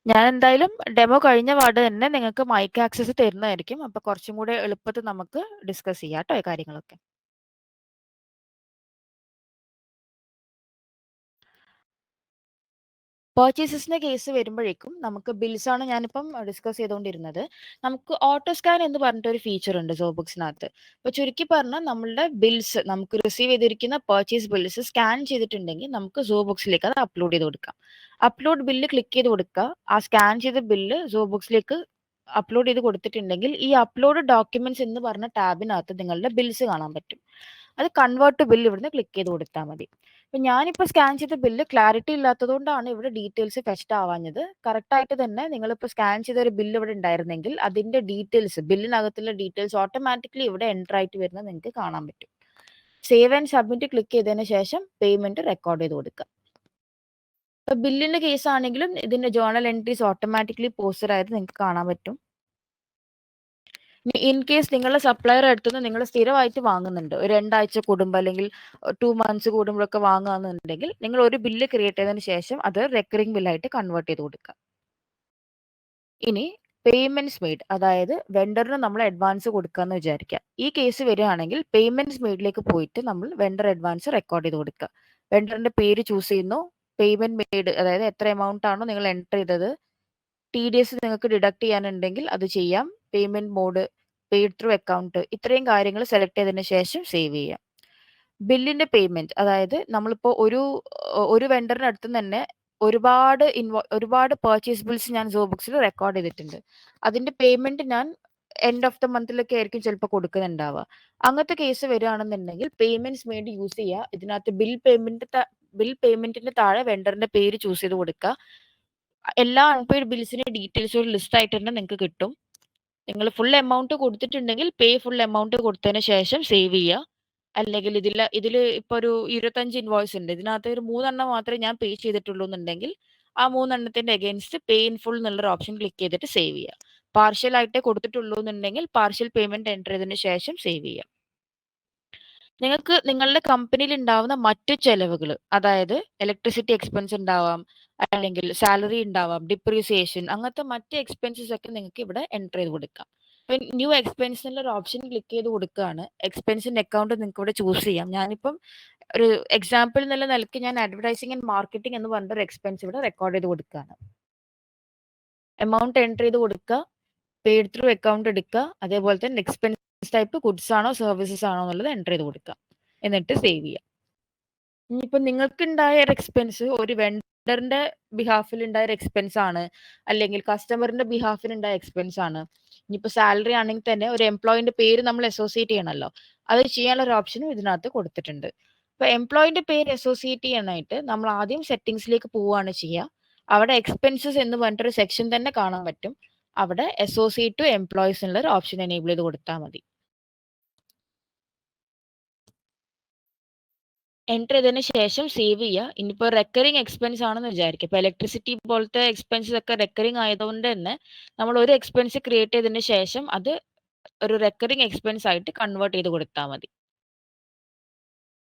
ഞാൻ എന്തായാലും ഡെമോ കഴിഞ്ഞ പാട് തന്നെ നിങ്ങൾക്ക് മൈക്ക് ആക്സസ് തരുന്നതായിരിക്കും. അപ്പൊ കുറച്ചും കൂടെ എളുപ്പത്തിൽ നമുക്ക് ഡിസ്കസ് ചെയ്യാം കേട്ടോ ഈ കാര്യങ്ങളൊക്കെ. പർച്ചേസസിന്റെ കേസ് വരുമ്പോഴേക്കും നമുക്ക് ബിൽസ് ആണ് ഞാനിപ്പം ഡിസ്കസ് ചെയ്തുകൊണ്ടിരുന്നത്. നമുക്ക് ഓട്ടോ സ്കാൻ എന്ന് പറഞ്ഞിട്ടൊരു ഫീച്ചർ ഉണ്ട് സോബുക്സിനകത്ത്. അപ്പോൾ ചുരുക്കി പറഞ്ഞാൽ നമ്മളുടെ ബിൽസ് നമുക്ക് റിസീവ് ചെയ്തിരിക്കുന്ന പർച്ചേസ് ബിൽസ് സ്കാൻ ചെയ്തിട്ടുണ്ടെങ്കിൽ നമുക്ക് സോബുക്സിലേക്ക് അത് അപ്ലോഡ് ചെയ്ത് കൊടുക്കാം. അപ്ലോഡ് ബില്ല് ക്ലിക്ക് ചെയ്ത് കൊടുക്കുക. ആ സ്കാൻ ചെയ്ത ബില്ല് സോബുക്സിലേക്ക് അപ്ലോഡ് ചെയ്ത് കൊടുത്തിട്ടുണ്ടെങ്കിൽ ഈ അപ്ലോഡ് ഡോക്യുമെന്റ്സ് എന്ന് പറഞ്ഞ ടാബിനകത്ത് നിങ്ങളുടെ ബിൽസ് കാണാൻ പറ്റും. അത് കൺവേർട്ട് ടു ബില്ല് ഇവിടുന്ന് ക്ലിക്ക് ചെയ്ത് കൊടുത്താൽ മതി. അപ്പൊ ഞാനിപ്പോൾ സ്കാൻ ചെയ്ത ബില്ല് ക്ലാരിറ്റി ഇല്ലാത്തതുകൊണ്ടാണ് ഇവിടെ ഡീറ്റെയിൽസ് ഫെച്ച്ഡ് ആവാഞ്ഞത്. കറക്റ്റ് ആയിട്ട് തന്നെ നിങ്ങളിപ്പോൾ സ്കാൻ ചെയ്ത ഒരു ബില്ല് ഇവിടെ ഉണ്ടായിരുന്നെങ്കിൽ അതിന്റെ ഡീറ്റെയിൽസ് ബില്ലിനകത്തുള്ള ഡീറ്റെയിൽസ് ഓട്ടോമാറ്റിക്കലി ഇവിടെ എൻ്റർ ആയിട്ട് വരുന്നത് നിങ്ങൾക്ക് കാണാൻ പറ്റും. സേവ് ആൻഡ് സബ്മിറ്റ് ക്ലിക്ക് ചെയ്തതിന് ശേഷം പേയ്മെന്റ് റെക്കോർഡ് ചെയ്ത് കൊടുക്കുക. ഇപ്പൊ ബില്ലിന്റെ കേസ് ആണെങ്കിലും ഇതിന്റെ ജേർണൽ എൻട്രീസ് ഓട്ടോമാറ്റിക്കലി പോസ്റ്റഡ് ആയിട്ട് നിങ്ങൾക്ക് കാണാൻ പറ്റും. ഇൻ കേസ് നിങ്ങളുടെ സപ്ലയർ അടുത്തുനിന്ന് നിങ്ങൾ സ്ഥിരമായിട്ട് വാങ്ങുന്നുണ്ട്, ഒരു 2 ആഴ്ച കൂടുമ്പോൾ അല്ലെങ്കിൽ 2 മന്ത്സ് കൂടുമ്പോഴൊക്കെ വാങ്ങുകയെന്നുണ്ടെങ്കിൽ നിങ്ങൾ ഒരു ബില്ല് ക്രിയേറ്റ് ചെയ്തതിന് ശേഷം അത് റെക്കറിംഗ് ബില്ലായിട്ട് കൺവേർട്ട് ചെയ്ത് കൊടുക്കുക. ഇനി പേയ്മെന്റ്സ് മെയ്ഡ്, അതായത് വെണ്ടറിന് നമ്മൾ അഡ്വാൻസ് കൊടുക്കാന്ന് വിചാരിക്കുക. ഈ കേസ് വരികയാണെങ്കിൽ പേയ്മെന്റ്സ് മെയ്ഡിലേക്ക് പോയിട്ട് നമ്മൾ വെണ്ടർ അഡ്വാൻസ് റെക്കോർഡ് ചെയ്ത് കൊടുക്കുക. വെണ്ടറിന്റെ പേര് ചൂസ് ചെയ്യുന്നു, പേയ്മെന്റ് മെയ്ഡ് അതായത് എത്ര എമൗണ്ട് ആണോ നിങ്ങൾ എൻ്റർ ചെയ്തത്, TDS നിങ്ങൾക്ക് ഡിഡക്ട് ചെയ്യാനുണ്ടെങ്കിൽ അത് ചെയ്യാം, payment mode, paid through account, ഇത്രയും കാര്യങ്ങൾ സെലക്ട് ചെയ്തതിന് ശേഷം സേവ് ചെയ്യാം. ബില്ലിന്റെ പേയ്മെന്റ്, അതായത് നമ്മളിപ്പോൾ ഒരു വെണ്ടറിന് അടുത്ത് തന്നെ ഒരുപാട് പർച്ചേസ് ബിൽസ് ഞാൻ സോബുക്സിൽ റെക്കോർഡ് ചെയ്തിട്ടുണ്ട്. അതിന്റെ പേയ്മെന്റ് ഞാൻ എൻഡ് ഓഫ് ദ മന്തിലൊക്കെ ആയിരിക്കും ചിലപ്പോൾ കൊടുക്കുന്നുണ്ടാവുക. അങ്ങനത്തെ കേസ് വരികയാണെന്നുണ്ടെങ്കിൽ പേയ്മെന്റ്സ് വേണ്ടി യൂസ് ചെയ്യുക. ഇതിനകത്ത് ബിൽ പേയ്മെന്റിന്റെ താഴെ വെണ്ടറിന്റെ പേര് ചൂസ് ചെയ്ത് കൊടുക്കുക. എല്ലാ അൺപെയ്ഡ് ബിൽസിന്റെ ഡീറ്റെയിൽസ് ഒരു ലിസ്റ്റ് ആയിട്ട് തന്നെ നിങ്ങൾക്ക് കിട്ടും. നിങ്ങൾ ഫുൾ എമൗണ്ട് കൊടുത്തിട്ടുണ്ടെങ്കിൽ പേ ഫുൾ എമൗണ്ട് കൊടുത്തതിന് ശേഷം സേവ് ചെയ്യുക. അല്ലെങ്കിൽ ഇതിൽ ഇപ്പോൾ ഒരു 25 ഇൻവോയ്സ് ഉണ്ട്, ഇതിനകത്ത് ഒരു 3 എണ്ണം മാത്രമേ ഞാൻ പേ ചെയ്തിട്ടുള്ളൂ എന്നുണ്ടെങ്കിൽ ആ 3 എണ്ണത്തിന്റെ അഗേൻസ്റ്റ് പേ ഇൻ ഫുൾ എന്നുള്ളൊരു ഓപ്ഷൻ ക്ലിക്ക് ചെയ്തിട്ട് സേവ് ചെയ്യുക. പാർഷ്യൽ ആയിട്ടേ കൊടുത്തിട്ടുള്ളൂ എന്നുണ്ടെങ്കിൽ പാർഷ്യൽ പേയ്മെന്റ് എൻ്റർ ചെയ്തതിന് ശേഷം സേവ് ചെയ്യുക. നിങ്ങൾക്ക് നിങ്ങളുടെ കമ്പനിയിൽ ഉണ്ടാവുന്ന മറ്റു ചെലവുകൾ, അതായത് ഇലക്ട്രിസിറ്റി എക്സ്പെൻസ് ഉണ്ടാവാം, അല്ലെങ്കിൽ സാലറി ഉണ്ടാവാം, ഡിപ്രീസിയേഷൻ, അങ്ങനത്തെ മറ്റ് എക്സ്പെൻസസ് ഒക്കെ നിങ്ങൾക്ക് ഇവിടെ എൻ്റർ ചെയ്ത് കൊടുക്കാം. ഇപ്പം ന്യൂ എക്സ്പെൻസ് എന്നുള്ള ഓപ്ഷൻ ക്ലിക്ക് ചെയ്ത് കൊടുക്കുകയാണ്. എക്സ്പെൻസിന്റെ അക്കൗണ്ട് നിങ്ങൾക്ക് ഇവിടെ ചൂസ് ചെയ്യാം. ഞാനിപ്പം ഒരു എക്സാമ്പിൾ എന്നുള്ള നിലയ്ക്ക് ഞാൻ അഡ്വർടൈസിംഗ് ആൻഡ് മാർക്കറ്റിംഗ് എന്ന് പറഞ്ഞൊരു എക്സ്പെൻസ് ഇവിടെ റെക്കോർഡ് ചെയ്ത് കൊടുക്കുകയാണ്. എമൗണ്ട് എൻ്റർ ചെയ്ത് കൊടുക്കുക, പെയ്ഡ് ത്രൂ അക്കൗണ്ട് എടുക്കുക, അതേപോലെ തന്നെ എക്സ്പെൻസ് ടൈപ്പ് ഗുഡ്സ് ആണോ സർവീസസ് ആണോ എന്നുള്ളത് എൻ്റർ ചെയ്ത് കൊടുക്കുക, എന്നിട്ട് സേവ് ചെയ്യുക. ഇനിയിപ്പോൾ നിങ്ങൾക്ക് ഉണ്ടായ ഒരു എക്സ്പെൻസ് ഒരു വെണ്ടറിന്റെ ബിഹാഫിൽ ഉണ്ടായ ഒരു എക്സ്പെൻസ് ആണ്, അല്ലെങ്കിൽ കസ്റ്റമറിന്റെ ബിഹാഫിൽ ഉണ്ടായ എക്സ്പെൻസ് ആണ്. ഇനിയിപ്പോൾ സാലറി ആണെങ്കിൽ തന്നെ ഒരു എംപ്ലോയിന്റെ പേര് നമ്മൾ അസോസിയേറ്റ് ചെയ്യണമല്ലോ, അത് ചെയ്യാനുള്ള ഒരു ഓപ്ഷനും ഇതിനകത്ത് കൊടുത്തിട്ടുണ്ട്. അപ്പോൾ എംപ്ലോയിന്റെ പേര് അസോസിയേറ്റ് ചെയ്യാനായിട്ട് നമ്മൾ ആദ്യം സെറ്റിംഗ്സിലേക്ക് പോവുകയാണ് ചെയ്യുക. അവിടെ എക്സ്പെൻസസ് എന്ന് പറഞ്ഞിട്ടൊരു സെക്ഷൻ തന്നെ കാണാൻ പറ്റും. അവിടെ അസോസിയേറ്റ് ടു എംപ്ലോയീസ് എന്നുള്ള ഒരു ഓപ്ഷൻ എനേബിൾ ചെയ്ത് കൊടുത്താൽ മതി. എൻ്റർ ചെയ്തതിന് ശേഷം സേവ് ചെയ്യുക. ഇനിയിപ്പോൾ റെക്കറിങ് എക്സ്പെൻസ് ആണെന്ന് വിചാരിക്കുക, ഇപ്പോൾ ഇലക്ട്രിസിറ്റി പോലത്തെ എക്സ്പെൻസസ് ഒക്കെ റെക്കറിങ് ആയതുകൊണ്ട് തന്നെ നമ്മൾ ഒരു എക്സ്പെൻസ് ക്രിയേറ്റ് ചെയ്തതിന് ശേഷം അത് ഒരു റെക്കറിങ് എക്സ്പെൻസ് ആയിട്ട് കൺവേർട്ട് ചെയ്ത് കൊടുത്താൽ മതി.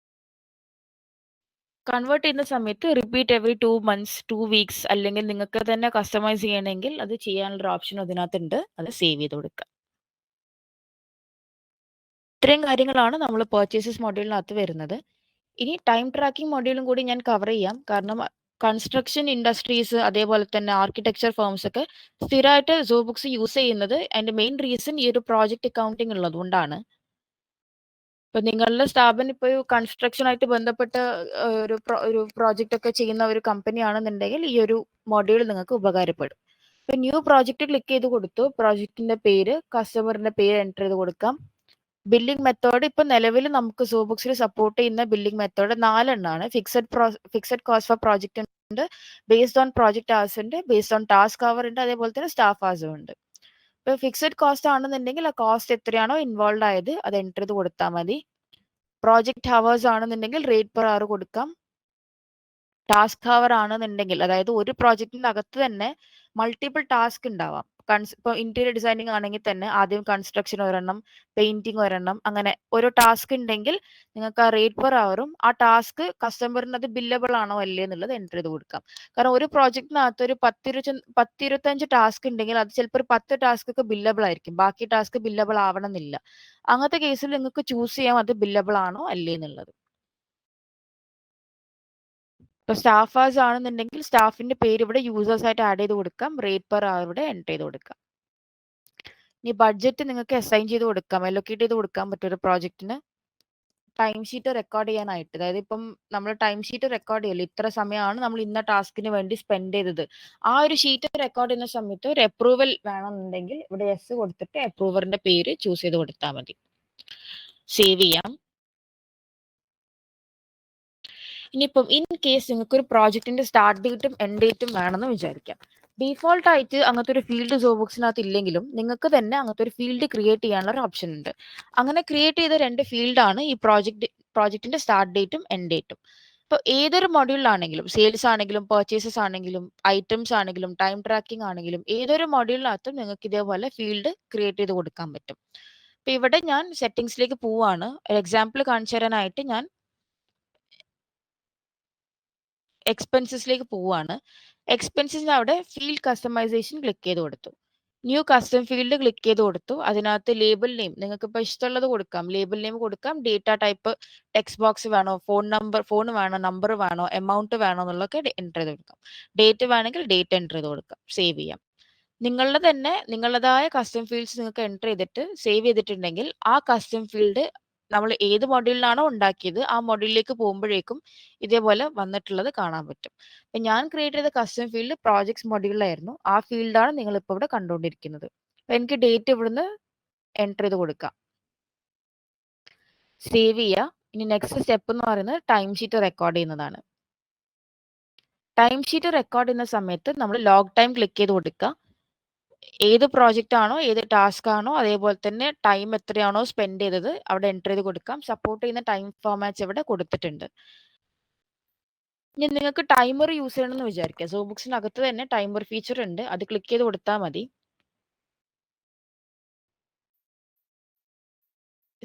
കൺവേർട്ട് ചെയ്യുന്ന സമയത്ത് റിപ്പീറ്റ് എവറി 2 മന്ത്സ് 2 വീക്സ് അല്ലെങ്കിൽ നിങ്ങൾക്ക് തന്നെ കസ്റ്റമൈസ് ചെയ്യണമെങ്കിൽ അത് ചെയ്യാനുള്ള ഓപ്ഷൻ അതിനകത്തുണ്ട്, അത് സേവ് ചെയ്ത് കൊടുക്കുക. ഇത്രയും കാര്യങ്ങളാണ് നമ്മൾ പർച്ചേസസ് മൊഡ്യൂളിനകത്ത് വരുന്നത്. ഇനി ടൈം ട്രാക്കിംഗ് മൊഡ്യൂളും കൂടി ഞാൻ കവർ ചെയ്യാം. കാരണം കൺസ്ട്രക്ഷൻ ഇൻഡസ്ട്രീസ് അതേപോലെ തന്നെ ആർക്കിടെക്ചർ ഫേംസ് ഒക്കെ സ്ഥിരമായിട്ട് സോബുക്സ് യൂസ് ചെയ്യുന്നത് അതിന്റെ മെയിൻ റീസൺ ഈ ഒരു പ്രോജക്റ്റ് അക്കൗണ്ടിങ് ഉള്ളതുകൊണ്ടാണ്. ഇപ്പൊ നിങ്ങളുടെ സ്ഥാപനം ഇപ്പോൾ കൺസ്ട്രക്ഷൻ ആയിട്ട് ബന്ധപ്പെട്ട ഒരു പ്രോജക്റ്റ് ഒക്കെ ചെയ്യുന്ന ഒരു കമ്പനി ആണെന്നുണ്ടെങ്കിൽ ഈ ഒരു മൊഡ്യൂൾ നിങ്ങൾക്ക് ഉപകാരപ്പെടും. ഇപ്പൊ ന്യൂ പ്രോജക്റ്റ് ക്ലിക്ക് ചെയ്ത് കൊടുത്തു, പ്രോജക്റ്റിന്റെ പേര്, കസ്റ്റമറിന്റെ പേര് എൻ്റർ ചെയ്ത് കൊടുക്കാം. ബില്ലിംഗ് മെത്തേഡ് ഇപ്പൊ നിലവിൽ നമുക്ക് സോബുക്സിൽ സപ്പോർട്ട് ചെയ്യുന്ന ബില്ലിംഗ് മെത്തേഡ് 4 എണ്ണമാണ്. ഫിക്സഡ് കോസ്റ്റ് ഫോർ പ്രോജക്റ്റ് ഉണ്ട്, ബേസ്ഡ് ഓൺ പ്രോജക്റ്റ് hours ഉണ്ട്, ബേസ്ഡ് ഓൺ ടാസ്ക് അവർ ഉണ്ട്, അതേപോലെ തന്നെ സ്റ്റാഫ് hours ഉണ്ട്. ഇപ്പൊ ഫിക്സഡ് കോസ്റ്റ് ആണെന്നുണ്ടെങ്കിൽ ആ കോസ്റ്റ് എത്രയാണോ ഇൻവോൾവ് ആയത് അത് എൻ്റർ ചെയ്ത് കൊടുത്താൽ മതി. പ്രോജക്റ്റ് ഹവേഴ്സ് ആണെന്നുണ്ടെങ്കിൽ റേറ്റ് പെർ അവർ കൊടുക്കാം. ടാസ്ക് ഹവർ ആണെന്നുണ്ടെങ്കിൽ, അതായത് ഒരു പ്രോജക്റ്റിന്റെ അകത്ത് തന്നെ മൾട്ടിപ്പിൾ ടാസ്ക് ഉണ്ടാവാം. ഇപ്പൊ ഇന്റീരിയർ ഡിസൈനിങ് ആണെങ്കിൽ തന്നെ ആദ്യം കൺസ്ട്രക്ഷൻ ഒരെണ്ണം, പെയിന്റിങ് ഒരെണ്ണം, അങ്ങനെ ഓരോ ടാസ്ക് ഉണ്ടെങ്കിൽ നിങ്ങൾക്ക് ആ റേറ്റ് പെർ അവറും ആ ടാസ്ക് കസ്റ്റമറിന് അത് ബില്ലബിൾ ആണോ അല്ലേ എന്നുള്ളത് എൻ്റർ ചെയ്ത് കൊടുക്കാം. കാരണം ഒരു പ്രോജക്റ്റിനകത്ത് ഒരു 10-25 ടാസ്ക് ഉണ്ടെങ്കിൽ അത് ചിലപ്പോൾ ഒരു 10 ടാസ്ക് ഒക്കെ ബില്ലബിൾ ആയിരിക്കും, ബാക്കി ടാസ്ക് ബില്ലബിൾ ആവണമെന്നില്ല. അങ്ങനത്തെ കേസിൽ നിങ്ങൾക്ക് ചൂസ് ചെയ്യാം അത് ബില്ലബിൾ ആണോ അല്ലേ എന്നുള്ളത്. ഇപ്പോൾ സ്റ്റാഫ് ആസ് ആണെന്നുണ്ടെങ്കിൽ സ്റ്റാഫിന്റെ പേര് ഇവിടെ യൂസേഴ്സ് ആയിട്ട് ആഡ് ചെയ്ത് കൊടുക്കാം. റേറ്റ് പെർ അവർ ഇവിടെ എൻ്റർ ചെയ്ത് കൊടുക്കാം. ഇനി ബഡ്ജറ്റ് നിങ്ങൾക്ക് അസൈൻ ചെയ്ത് കൊടുക്കാം, അലൊക്കേറ്റ് ചെയ്ത് കൊടുക്കാൻ പറ്റും ഒരു പ്രോജക്റ്റിന്. ടൈം ഷീറ്റ് റെക്കോർഡ് ചെയ്യാനായിട്ട്, അതായത് ഇപ്പം നമ്മൾ ടൈം ഷീറ്റ് റെക്കോർഡ് ചെയ്യല്ലോ, ഇത്ര സമയമാണ് നമ്മൾ ഇന്ന ടാസ്കിന് വേണ്ടി സ്പെൻഡ് ചെയ്തത്. ആ ഒരു ഷീറ്റ് റെക്കോർഡ് ചെയ്യുന്ന സമയത്ത് ഒരു അപ്രൂവൽ വേണമെന്നുണ്ടെങ്കിൽ ഇവിടെ യെസ് കൊടുത്തിട്ട് അപ്രൂവറിന്റെ പേര് ചൂസ് ചെയ്ത് കൊടുത്താൽ മതി. സേവ് ചെയ്യാം. ഇനിയിപ്പം ഇൻ കേസ് നിങ്ങൾക്ക് ഒരു പ്രോജക്റ്റിന്റെ സ്റ്റാർട്ട് ഡേറ്റും എൻഡ് ഡേറ്റും വേണമെന്ന് വിചാരിക്കാം. ഡീഫോൾട്ട് ആയിട്ട് അങ്ങനത്തെ ഒരു ഫീൽഡ് സോബോക്സിനകത്ത് ഇല്ലെങ്കിലും നിങ്ങൾക്ക് തന്നെ അങ്ങനത്തെ ഒരു ഫീൽഡ് ക്രിയേറ്റ് ചെയ്യാനുള്ള ഒരു ഓപ്ഷൻ ഉണ്ട്. അങ്ങനെ ക്രിയേറ്റ് ചെയ്ത 2 ഫീൽഡാണ് ഈ പ്രോജക്റ്റിന്റെ സ്റ്റാർട്ട് ഡേറ്റും എൻഡ് ഡേറ്റും. ഇപ്പോൾ ഏതൊരു മൊഡ്യൂളിലാണെങ്കിലും, സെയിൽസ് ആണെങ്കിലും പർച്ചേസസ് ആണെങ്കിലും ഐറ്റംസ് ആണെങ്കിലും ടൈം ട്രാക്കിംഗ് ആണെങ്കിലും ഏതൊരു മൊഡ്യൂളിനകത്തും നിങ്ങൾക്ക് ഇതേപോലെ ഫീൽഡ് ക്രിയേറ്റ് ചെയ്ത് കൊടുക്കാൻ പറ്റും. ഇപ്പൊ ഇവിടെ ഞാൻ സെറ്റിംഗ്സിലേക്ക് പോവാണ്. ഒരു എക്സാമ്പിൾ കാണിച്ചു തരാനായിട്ട് ഞാൻ എക്സ്പെൻസസിലേക്ക് പോവാണ്. എക്സ്പെൻസസിന് അവിടെ ഫീൽഡ് കസ്റ്റമൈസേഷൻ ക്ലിക്ക് ചെയ്ത് കൊടുത്തു. ന്യൂ കസ്റ്റം ഫീൽഡ് ക്ലിക്ക് ചെയ്ത് കൊടുത്തു. അതിനകത്ത് ലേബൽ നെയിം നിങ്ങൾക്ക് ഇപ്പോൾ ഇഷ്ടമുള്ളത് കൊടുക്കാം. ലേബൽ നെയിം കൊടുക്കാം. ഡേറ്റ ടൈപ്പ് ടെക്സ്റ്റ് ബോക്സ് വേണോ, ഫോൺ വേണോ, നമ്പർ വേണോ, എമൗണ്ട് വേണോ എന്നുള്ളതൊക്കെ എൻ്റർ ചെയ്ത് കൊടുക്കാം. ഡേറ്റ് വേണമെങ്കിൽ ഡേറ്റ് എൻ്റർ ചെയ്ത് കൊടുക്കാം. സേവ് ചെയ്യാം. നിങ്ങളുടെ തന്നെ നിങ്ങളുടേതായ കസ്റ്റം ഫീൽഡ്സ് നിങ്ങൾക്ക് എൻ്റർ ചെയ്തിട്ട് സേവ് ചെയ്തിട്ടുണ്ടെങ്കിൽ ആ കസ്റ്റം ഫീൽഡ് നമ്മൾ ഏത് മൊഡ്യൂളിലാണോ ഉണ്ടാക്കിയത് ആ മൊഡ്യൂളിലേക്ക് പോകുമ്പോഴേക്കും ഇതേപോലെ വന്നിട്ടുള്ളത് കാണാൻ പറ്റും. അപ്പം ഞാൻ ക്രിയേറ്റ് ചെയ്ത കസ്റ്റം ഫീൽഡ് പ്രോജക്ട്സ് മൊഡ്യൂളിലായിരുന്നു. ആ ഫീൽഡാണ് നിങ്ങളിപ്പോൾ ഇവിടെ കണ്ടുകൊണ്ടിരിക്കുന്നത്. അപ്പം എനിക്ക് ഡേറ്റ് ഇവിടുന്ന് എൻ്റർ ചെയ്ത് കൊടുക്കാം. സേവ് ചെയ്യുക. ഇനി നെക്സ്റ്റ് സ്റ്റെപ്പ് എന്ന് പറയുന്നത് ടൈം ഷീറ്റ് റെക്കോർഡ് ചെയ്യുന്നതാണ്. ടൈം ഷീറ്റ് റെക്കോർഡ് ചെയ്യുന്ന സമയത്ത് നമ്മൾ ലോഗ് ടൈം ക്ലിക്ക് ചെയ്ത് കൊടുക്കുക. ഏത് പ്രോജക്റ്റ് ആണോ, ഏത് ടാസ്ക് ആണോ, അതേപോലെ തന്നെ ടൈം എത്രയാണോ സ്പെൻഡ് ചെയ്തത് അവിടെ എൻ്റർ ചെയ്ത് കൊടുക്കാം. സപ്പോർട്ട് ചെയ്യുന്ന ടൈം ഫോർമാറ്റ്സ് ഇവിടെ കൊടുത്തിട്ടുണ്ട്. ഇനി നിങ്ങൾക്ക് ടൈമർ യൂസ് ചെയ്യണമെന്ന് വിചാരിക്കുക. സോബുക്സിനകത്ത് തന്നെ ടൈമർ ഫീച്ചർ ഉണ്ട്. അത് ക്ലിക്ക് ചെയ്ത് കൊടുത്താൽ മതി.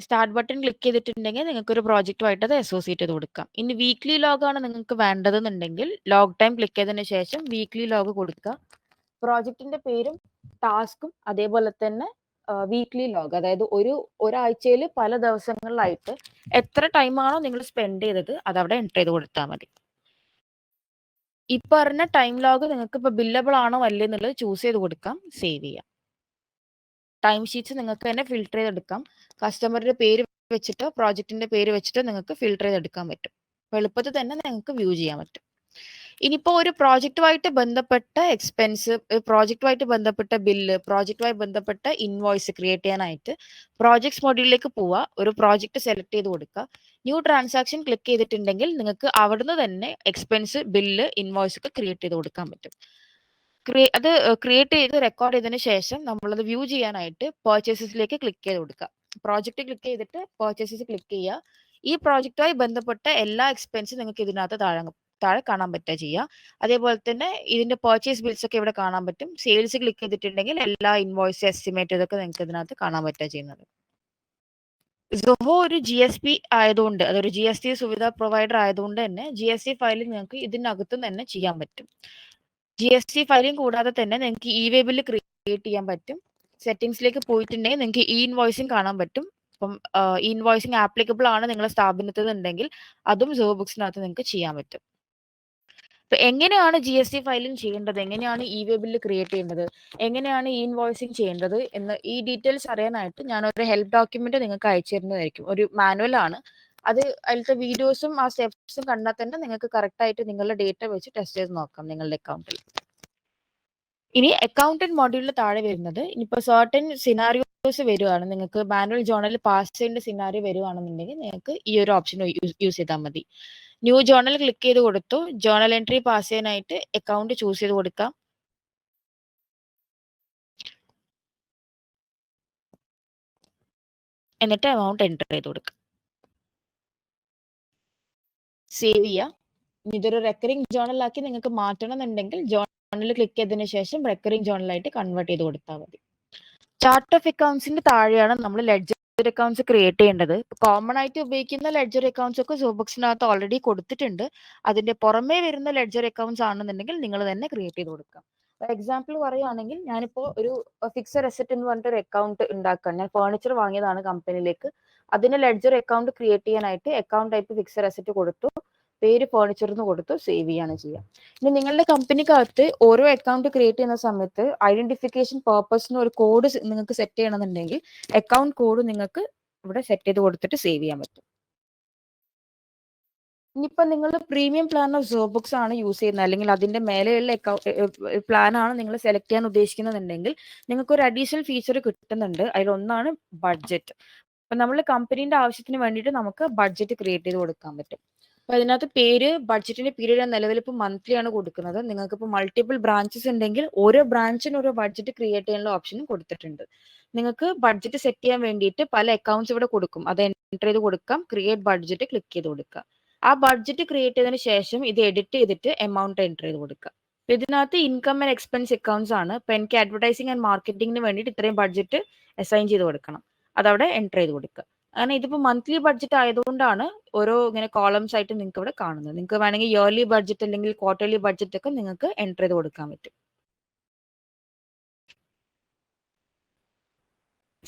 സ്റ്റാർട്ട് ബട്ടൺ ക്ലിക്ക് ചെയ്തിട്ടുണ്ടെങ്കിൽ നിങ്ങൾക്ക് ഒരു പ്രോജക്റ്റുമായിട്ട് അത് അസോസിയേറ്റ് ചെയ്ത് കൊടുക്കാം. ഇനി വീക്ക്ലി ലോഗ് ആണ് നിങ്ങൾക്ക് വേണ്ടതെന്നുണ്ടെങ്കിൽ ലോഗ് ടൈം ക്ലിക്ക് ചെയ്തതിന് ശേഷം വീക്ക്ലി ലോഗ് കൊടുക്കുക. പ്രോജക്റ്റിന്റെ പേരും ടാസ്കും അതേപോലെ തന്നെ വീക്ക്ലി ലോഗ്, അതായത് ഒരാഴ്ചയിൽ പല ദിവസങ്ങളിലായിട്ട് എത്ര ടൈമാണോ നിങ്ങൾ സ്പെൻഡ് ചെയ്തത് അതവിടെ എൻ്റർ ചെയ്ത് കൊടുത്താൽ മതി. ഈ പറഞ്ഞ ടൈം ലോഗ് നിങ്ങൾക്ക് ഇപ്പോൾ ബില്ലബിൾ ആണോ അല്ലേ എന്നുള്ളത് ചൂസ് ചെയ്ത് കൊടുക്കാം. സേവ് ചെയ്യാം. ടൈം ഷീറ്റ്സ് നിങ്ങൾക്ക് തന്നെ ഫിൽട്ടർ ചെയ്തെടുക്കാം. കസ്റ്റമറുടെ പേര് വെച്ചിട്ടോ പ്രോജക്റ്റിന്റെ പേര് വെച്ചിട്ടോ നിങ്ങൾക്ക് ഫിൽട്ടർ ചെയ്തെടുക്കാൻ പറ്റും. എളുപ്പത്തിൽ തന്നെ നിങ്ങൾക്ക് വ്യൂ ചെയ്യാൻ പറ്റും. ഇനിയിപ്പോൾ ഒരു പ്രോജക്റ്റുമായിട്ട് ബന്ധപ്പെട്ട എക്സ്പെൻസ്, പ്രോജക്റ്റുമായിട്ട് ബന്ധപ്പെട്ട ബില്ല്, പ്രോജക്റ്റുമായി ബന്ധപ്പെട്ട ഇൻവോയ്സ് ക്രിയേറ്റ് ചെയ്യാനായിട്ട് പ്രോജക്ട്സ് മൊഡ്യൂളിലേക്ക് പോവുക. ഒരു പ്രോജക്റ്റ് സെലക്ട് ചെയ്ത് കൊടുക്കുക. ന്യൂ ട്രാൻസാക്ഷൻ ക്ലിക്ക് ചെയ്തിട്ടുണ്ടെങ്കിൽ നിങ്ങൾക്ക് അവിടുന്ന് തന്നെ എക്സ്പെൻസ്, ബില്ല്, ഇൻവോയ്സ് ഒക്കെ ക്രിയേറ്റ് ചെയ്ത് കൊടുക്കാൻ പറ്റും. അത് ക്രിയേറ്റ് ചെയ്ത് റെക്കോർഡ് ചെയ്തതിന് ശേഷം നമ്മളത് വ്യൂ ചെയ്യാനായിട്ട് പർച്ചേസസിലേക്ക് ക്ലിക്ക് ചെയ്ത് കൊടുക്കുക. പ്രോജക്റ്റ് ക്ലിക്ക് ചെയ്തിട്ട് പർച്ചേസസ് ക്ലിക്ക് ചെയ്യുക. ഈ പ്രോജക്റ്റുമായി ബന്ധപ്പെട്ട എല്ലാ എക്സ്പെൻസും നിങ്ങൾക്ക് ഇതിനകത്ത് താഴെ കാണാൻ പറ്റുക ചെയ്യുക. അതേപോലെ തന്നെ ഇതിന്റെ പർച്ചേസ് ബിൽസ് ഒക്കെ ഇവിടെ കാണാൻ പറ്റും. സെയിൽസ് ക്ലിക്ക് ചെയ്തിട്ടുണ്ടെങ്കിൽ എല്ലാ ഇൻവോയ്സ്, എസ്റ്റിമേറ്റ് ഇതൊക്കെ നിങ്ങൾക്ക് ഇതിനകത്ത് കാണാൻ പറ്റുക ചെയ്യുന്നത്. സോഹോ ഒരു GSP ആയതുകൊണ്ട്, അതൊരു GST സുവിധ പ്രൊവൈഡർ ആയതുകൊണ്ട് തന്നെ GST ഫയലിംഗ് നിങ്ങൾക്ക് ഇതിനകത്ത് തന്നെ ചെയ്യാൻ പറ്റും. GST ഫയലിംഗ് കൂടാതെ തന്നെ നിങ്ങൾക്ക് ഇ-വേ ബില്ല് ക്രിയേറ്റ് ചെയ്യാൻ പറ്റും. സെറ്റിംഗ്സിലേക്ക് പോയിട്ടുണ്ടെങ്കിൽ നിങ്ങൾക്ക് ഇൻവോയ്സിംഗ് കാണാൻ പറ്റും. അപ്പം ഇൻവോയ്സിംഗ് ആപ്ലിക്കബിൾ ആണ് നിങ്ങളുടെ സ്ഥാപനത്തിൽ ഉണ്ടെങ്കിൽ അതും സോഹോ ബുക്സിനകത്ത് നിങ്ങൾക്ക് ചെയ്യാൻ പറ്റും. അപ്പൊ എങ്ങനെയാണ് GST ഫയലിംഗ് ചെയ്യേണ്ടത്, എങ്ങനെയാണ് ഇ-വേ ബില്ല് ക്രിയേറ്റ് ചെയ്യേണ്ടത്, എങ്ങനെയാണ് ഇൻവോയ്സിംഗ് ചെയ്യേണ്ടത് എന്ന് ഈ ഡീറ്റെയിൽസ് അറിയാനായിട്ട് ഞാനൊരു ഹെൽപ്പ് ഡോക്യുമെന്റ് നിങ്ങൾക്ക് അയച്ചു തരുന്നതായിരിക്കും. ഒരു മാനുവൽ ആണ് അത്. അതിലത്തെ വീഡിയോസും ആ സ്റ്റെപ്സും കണ്ടാൽ തന്നെ നിങ്ങൾക്ക് കറക്റ്റ് ആയിട്ട് നിങ്ങളുടെ ഡേറ്റ വെച്ച് ടെസ്റ്റ് ചെയ്ത് നോക്കാം നിങ്ങളുടെ അക്കൗണ്ടിൽ. ഇനി അക്കൗണ്ടന്റ് മോഡ്യൂളിൽ താഴെ വരുന്നത്, ഇനിയിപ്പോൾ സർട്ടൻ സിനാരിയോസ് വരുവാണ്, നിങ്ങൾക്ക് മാനുവൽ ജേർണൽ പാസ് ചെയ്യേണ്ട സിനാരിയോ വരുവാണെന്നുണ്ടെങ്കിൽ നിങ്ങൾക്ക് ഈ ഒരു ഓപ്ഷൻ യൂസ് ചെയ്താൽ മതി. ന്യൂ ജേർണൽ ക്ലിക്ക് ചെയ്ത് കൊടുത്തു. ജേർണൽ എൻട്രി പാസ് ചെയ്യാനായിട്ട് അക്കൗണ്ട് ചൂസ് ചെയ്ത് കൊടുക്കാം. എന്നിട്ട് എമൗണ്ട് എൻ്റർ ചെയ്ത് കൊടുക്കാം. സേവ് ചെയ്യുക. ഇതൊരു റെക്കറിംഗ് ജേർണലാക്കി നിങ്ങൾക്ക് മാറ്റണം എന്നുണ്ടെങ്കിൽ ജേർണൽ ക്ലിക്ക് ചെയ്തതിന് ശേഷം റെക്കറിംഗ് ജേർണലായിട്ട് കൺവേർട്ട് ചെയ്ത് കൊടുത്താൽ മതി. ചാർട്ട് ഓഫ് അക്കൗണ്ട്സിന്റെ താഴെയാണ് നമ്മൾ ലെഡ്ജർ അക്കൗണ്ട്സ് ക്രിയേറ്റ് ചെയ്യേണ്ടത്. കോമൺ ആയിട്ട് ഉപയോഗിക്കുന്ന ലെഡ്ജർ അക്കൗണ്ട്സ് ഒക്കെ സോബുക്സിനകത്ത് ഓൾറെഡി കൊടുത്തിട്ടുണ്ട്. അതിന്റെ പുറമേ വരുന്ന ലെഡ്ജർ അക്കൗണ്ട്സ് ആണെന്നുണ്ടെങ്കിൽ നിങ്ങൾ തന്നെ ക്രിയേറ്റ് ചെയ്ത് കൊടുക്കാം. എക്സാമ്പിൾ പറയുകയാണെങ്കിൽ ഞാനിപ്പോൾ ഒരു ഫിക്സഡ് അസറ്റ് എന്ന് പറഞ്ഞിട്ട് ഒരു അക്കൗണ്ട് ഉണ്ടാക്കാൻ, ഞാൻ ഫർണിച്ചർ വാങ്ങിയതാണ് കമ്പനിയിലേക്ക്. അതിന് ലെഡ്ജർ അക്കൗണ്ട് ക്രിയേറ്റ് ചെയ്യാനായിട്ട് അക്കൗണ്ട് ടൈപ്പ് ഫിക്സഡ് അസറ്റ് കൊടുത്തു. പേര് ഫർണിച്ചർ എന്ന് കൊടുത്ത് സേവ് ചെയ്യാണ് ചെയ്യുക. ഇനി നിങ്ങളുടെ കമ്പനിക്കകത്ത് ഓരോ അക്കൗണ്ട് ക്രിയേറ്റ് ചെയ്യുന്ന സമയത്ത് ഐഡന്റിഫിക്കേഷൻ പർപ്പസിന് ഒരു കോഡ് നിങ്ങൾക്ക് സെറ്റ് ചെയ്യണമെന്നുണ്ടെങ്കിൽ അക്കൗണ്ട് കോഡ് നിങ്ങൾക്ക് ഇവിടെ സെറ്റ് ചെയ്ത് കൊടുത്തിട്ട് സേവ് ചെയ്യാൻ പറ്റും. ഇനിയിപ്പോൾ നിങ്ങൾ പ്രീമിയം പ്ലാൻ ഓഫ് സോബുക്സ് ആണ് യൂസ് ചെയ്യുന്നത്, അല്ലെങ്കിൽ അതിന്റെ മേലെയുള്ള പ്ലാൻ ആണ് നിങ്ങൾ സെലക്ട് ചെയ്യാൻ ഉദ്ദേശിക്കുന്നുണ്ടെങ്കിൽ നിങ്ങൾക്ക് ഒരു അഡീഷണൽ ഫീച്ചർ കിട്ടുന്നുണ്ട്. അതിലൊന്നാണ് ബഡ്ജറ്റ്. അപ്പൊ നമ്മൾ കമ്പനീന്റെ ആവശ്യത്തിന് വേണ്ടിയിട്ട് നമുക്ക് ബഡ്ജറ്റ് ക്രിയേറ്റ് ചെയ്ത് കൊടുക്കാൻ പറ്റും. അപ്പൊ അതിനകത്ത് പേര് ബഡ്ജറ്റിന്റെ പീരീഡ് നിലവിൽ ഇപ്പോൾ മന്ത്ലി ആണ് കൊടുക്കുന്നത്. നിങ്ങൾക്ക് ഇപ്പോൾ മൾട്ടിപ്പിൾ ബ്രാഞ്ചസ് ഉണ്ടെങ്കിൽ ഓരോ ബ്രാഞ്ചിന് ഒരു ബഡ്ജറ്റ് ക്രിയേറ്റ് ചെയ്യാനുള്ള ഓപ്ഷനും കൊടുത്തിട്ടുണ്ട്. നിങ്ങൾക്ക് ബഡ്ജറ്റ് സെറ്റ് ചെയ്യാൻ വേണ്ടിയിട്ട് പല അക്കൗണ്ട്സ് ഇവിടെ കൊടുക്കും. അത് എൻ്റർ ചെയ്ത് കൊടുക്കാം, ക്രിയേറ്റ് ബഡ്ജറ്റ് ക്ലിക്ക് ചെയ്ത് കൊടുക്കുക. ആ ബഡ്ജറ്റ് ക്രിയേറ്റ് ചെയ്തതിന് ശേഷം ഇത് എഡിറ്റ് ചെയ്തിട്ട് എമൗണ്ട് എൻ്റർ ചെയ്ത് കൊടുക്കുക. ഇതിനകത്ത് ഇൻകം ആൻഡ് എക്സ്പെൻസ് അക്കൗണ്ട്സ് ആണ്. ഇപ്പൊ എനിക്ക് അഡ്വർടൈസിംഗ് ആൻഡ് മാർക്കറ്റിംഗിന് വേണ്ടിയിട്ട് ഇത്രയും ബഡ്ജറ്റ് അസൈൻ ചെയ്ത് കൊടുക്കണം. അതവിടെ എൻ്റർ ചെയ്ത് കൊടുക്കുക. അങ്ങനെ ഇതിപ്പോ മന്ത്ലി ബഡ്ജറ്റ് ആയതുകൊണ്ടാണ് ഓരോ ഇങ്ങനെ കോളംസ് ആയിട്ട് നിങ്ങൾക്ക് ഇവിടെ കാണുന്നത്. നിങ്ങൾക്ക് വേണമെങ്കിൽ ഇയർലി ബഡ്ജറ്റ് അല്ലെങ്കിൽ ക്വാർട്ടർലി ബഡ്ജറ്റ് ഒക്കെ നിങ്ങൾക്ക് എൻ്റർ ചെയ്ത് കൊടുക്കാൻ പറ്റും.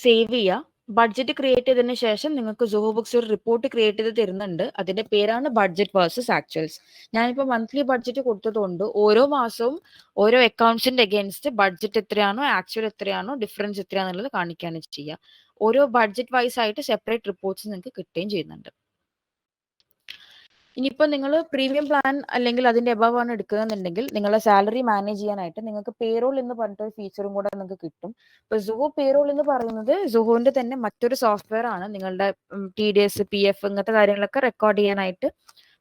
സേവ് ചെയ്യുക. ബഡ്ജറ്റ് ക്രിയേറ്റ് ചെയ്തതിന് ശേഷം നിങ്ങൾക്ക് സോഹോ ബുക്സ് ഒരു റിപ്പോർട്ട് ക്രിയേറ്റ് ചെയ്ത് തരുന്നുണ്ട്. അതിന്റെ പേരാണ് ബഡ്ജറ്റ് വേഴ്സസ് ആക്ച്വൽസ്. ഞാനിപ്പോൾ മന്ത്ലി ബഡ്ജറ്റ് കൊടുത്തതുകൊണ്ട് ഓരോ മാസവും ഓരോ അക്കൗണ്ട്സിന്റെ അഗേൻസ്റ്റ് ബഡ്ജറ്റ് എത്രയാണോ ആക്ച്വൽ എത്രയാണോ ഡിഫറൻസ് എത്രയാണെന്നുള്ളത് കാണിക്കുകയാണ് ചെയ്യുക. ഓരോ ബഡ്ജറ്റ് വൈസ് ആയിട്ട് സെപ്പറേറ്റ് റിപ്പോർട്ട്സ് നിങ്ങൾക്ക് കിട്ടുകയും ചെയ്യുന്നുണ്ട്. ഇനിയിപ്പോൾ നിങ്ങൾ പ്രീമിയം പ്ലാൻ അല്ലെങ്കിൽ അതിന്റെ എബവ് ആണ് എടുക്കുന്നതെന്നുണ്ടെങ്കിൽ നിങ്ങളുടെ സാലറി മാനേജ് ചെയ്യാനായിട്ട് നിങ്ങൾക്ക് പേറോൾ എന്ന് പറഞ്ഞിട്ട് ഒരു ഫീച്ചറും കൂടെ നിങ്ങൾക്ക് കിട്ടും. ഇപ്പൊ സുഹോ പേറോൾ എന്ന് പറയുന്നത് സുഹോന്റെ തന്നെ മറ്റൊരു സോഫ്റ്റ്വെയർ ആണ്. നിങ്ങളുടെ TDS PF ഇങ്ങനത്തെ കാര്യങ്ങളൊക്കെ റെക്കോർഡ് ചെയ്യാനായിട്ട്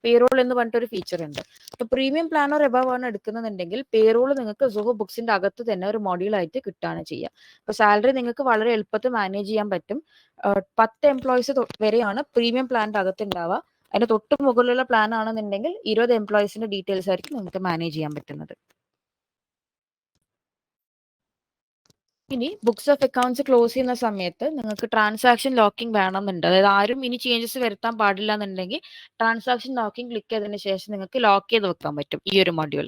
പേറോൾ എന്ന് പറഞ്ഞിട്ടൊരു ഫീച്ചർ ഉണ്ട്. ഇപ്പൊ പ്രീമിയം പ്ലാൻ ഓർ എബവ് ആണ് എടുക്കുന്നുണ്ടെങ്കിൽ പേറോൾ നിങ്ങൾക്ക് സുഹോ ബുക്സിന്റെ അകത്ത് തന്നെ ഒരു മൊഡ്യൂൾ ആയിട്ട് കിട്ടുകയാണ് ചെയ്യുക. അപ്പൊ സാലറി നിങ്ങൾക്ക് വളരെ എളുപ്പത്തിൽ മാനേജ് ചെയ്യാൻ പറ്റും. 10 എംപ്ലോയീസ് വരെയാണ് പ്രീമിയം പ്ലാനിന്റെ അകത്ത് ഉണ്ടാവുക. അതിന്റെ തൊട്ട് മുകളിലുള്ള പ്ലാൻ ആണെന്നുണ്ടെങ്കിൽ 20 എംപ്ലോയീസിന്റെ ഡീറ്റെയിൽസ് ആയിരിക്കും നിങ്ങൾക്ക് മാനേജ് ചെയ്യാൻ പറ്റുന്നത്. ഇനി ബുക്സ് ഓഫ് അക്കൗണ്ട്സ് ക്ലോസ് ചെയ്യുന്ന സമയത്ത് നിങ്ങൾക്ക് ട്രാൻസാക്ഷൻ ലോക്കിംഗ് വേണമെന്നുണ്ട്. അതായത് ആരും ഇനി ചേഞ്ചസ് വരുത്താൻ പാടില്ല എന്നുണ്ടെങ്കിൽ ട്രാൻസാക്ഷൻ ലോക്കിംഗ് ക്ലിക്ക് ചെയ്തതിന് ശേഷം നിങ്ങൾക്ക് ലോക്ക് ചെയ്ത് വെക്കാൻ പറ്റും ഈ ഒരു മൊഡ്യൂൾ.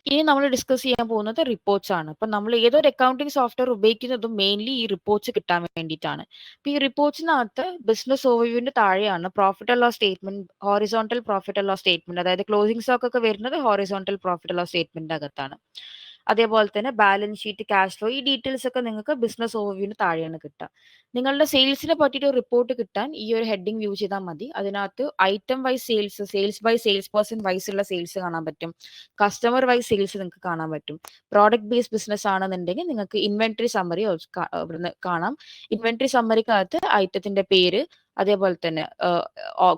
ഇനി നമ്മൾ ഡിസ്കസ് ചെയ്യാൻ പോകുന്നത് റിപ്പോർട്ട്സ് ആണ്. അപ്പൊ നമ്മൾ ഏതൊരു അക്കൗണ്ടിങ് സോഫ്റ്റ്വെയർ ഉപയോഗിക്കുന്നതും മെയിൻലി ഈ റിപ്പോർട്ട്സ് കിട്ടാൻ വേണ്ടിയിട്ടാണ്. അപ്പൊ ഈ റിപ്പോർട്ട്സിനകത്ത് ബിസിനസ് ഓവർവ്യൂവിന്റെ താഴെയാണ് profit and loss statement, horizontal profit and loss statement, അതായത് ക്ലോസിംഗ് സ്റ്റോക്ക് ഒക്കെ വരുന്നത് horizontal profit and loss statement അകത്താണ്. അതേപോലെ തന്നെ ബാലൻസ് ഷീറ്റ്, ക്യാഷ് ഫ്ലോ, ഈ ഡീറ്റെയിൽസ് ഒക്കെ നിങ്ങൾക്ക് ബിസിനസ് ഓവർവ്യൂവിന് താഴെയാണ് കിട്ടുക. നിങ്ങളുടെ സെയിൽസിനെ പറ്റിയിട്ട് ഒരു റിപ്പോർട്ട് കിട്ടാൻ ഈ ഒരു ഹെഡിങ് വ്യൂ ചെയ്താൽ മതി. അതിനകത്ത് item wise sales, sales by sales person wise ഉള്ള സെയിൽസ് കാണാൻ പറ്റും. കസ്റ്റമർ വൈസ് സെയിൽസ് നിങ്ങൾക്ക് കാണാൻ പറ്റും. പ്രോഡക്റ്റ് ബേസ്ഡ് ബിസിനസ് ആണെന്നുണ്ടെങ്കിൽ നിങ്ങൾക്ക് ഇൻവെന്ററി സമ്മറി ഇവിടുന്ന് കാണാം. ഇൻവെന്ററി സമ്മറിക്കകത്ത് ഐറ്റത്തിന്റെ പേര്, അതേപോലെ തന്നെ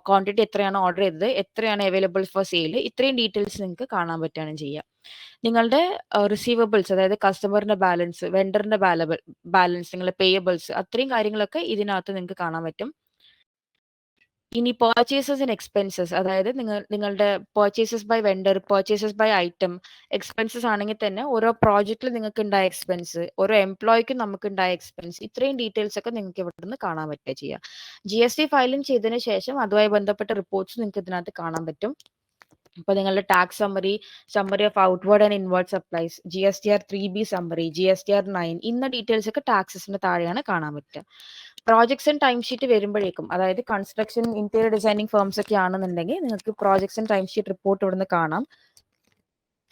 ക്വാണ്ടിറ്റി എത്രയാണ് ഓർഡർ ചെയ്തത്, എത്രയാണ് അവൈലബിൾ ഫോർ സെയിൽ, ഇത്രയും ഡീറ്റെയിൽസ് നിങ്ങൾക്ക് കാണാൻ പറ്റുകയാണ് ചെയ്യുക. നിങ്ങളുടെ റിസീവബിൾസ്, അതായത് കസ്റ്റമറിന്റെ ബാലൻസ്, വെണ്ടറിന്റെ ബാലൻസ്, നിങ്ങളുടെ പേയബിൾസ്, അത്രയും കാര്യങ്ങളൊക്കെ ഇതിനകത്ത് നിങ്ങൾക്ക് കാണാൻ പറ്റും. ഇനി പർച്ചേസസ് ആൻഡ് എക്സ്പെൻസസ്, അതായത് നിങ്ങളുടെ purchases by vendor, purchases by item, expenses ആണെങ്കിൽ തന്നെ ഓരോ പ്രോജക്റ്റിൽ നിങ്ങൾക്ക് ഉണ്ടായ എക്സ്പെൻസ്, ഓരോ എംപ്ലോയിക്കും നമുക്ക് ഉണ്ടായ എക്സ്പെൻസ്, ഇത്രയും ഡീറ്റെയിൽസ് ഒക്കെ നിങ്ങൾക്ക് ഇവിടെ നിന്ന് കാണാൻ പറ്റുക ചെയ്യുക. GST ഫയലിംഗ് ചെയ്തതിന് ശേഷം അതുമായി ബന്ധപ്പെട്ട റിപ്പോർട്ട്സ് നിങ്ങൾക്ക് ഇതിനകത്ത് കാണാൻ പറ്റും. ഇപ്പൊ നിങ്ങളുടെ tax summary of outward and inward supplies, GSTR 3B summary, GSTR 9, ഇന്ന ഡീറ്റെയിൽസ് ഒക്കെ ടാക്സസിന് താഴെയാണ് കാണാൻ പറ്റുക. പ്രോജക്ട്സ് ആൻഡ് ടൈം ഷീറ്റ് വരുമ്പോഴേക്കും, അതായത് കൺസ്ട്രക്ഷൻ, ഇന്റീരിയർ ഡിസൈനിങ് ഫേംസ് ഒക്കെ ആണെന്നുണ്ടെങ്കിൽ നിങ്ങൾക്ക് projects and time sheet report ഇവിടുന്ന് കാണാം.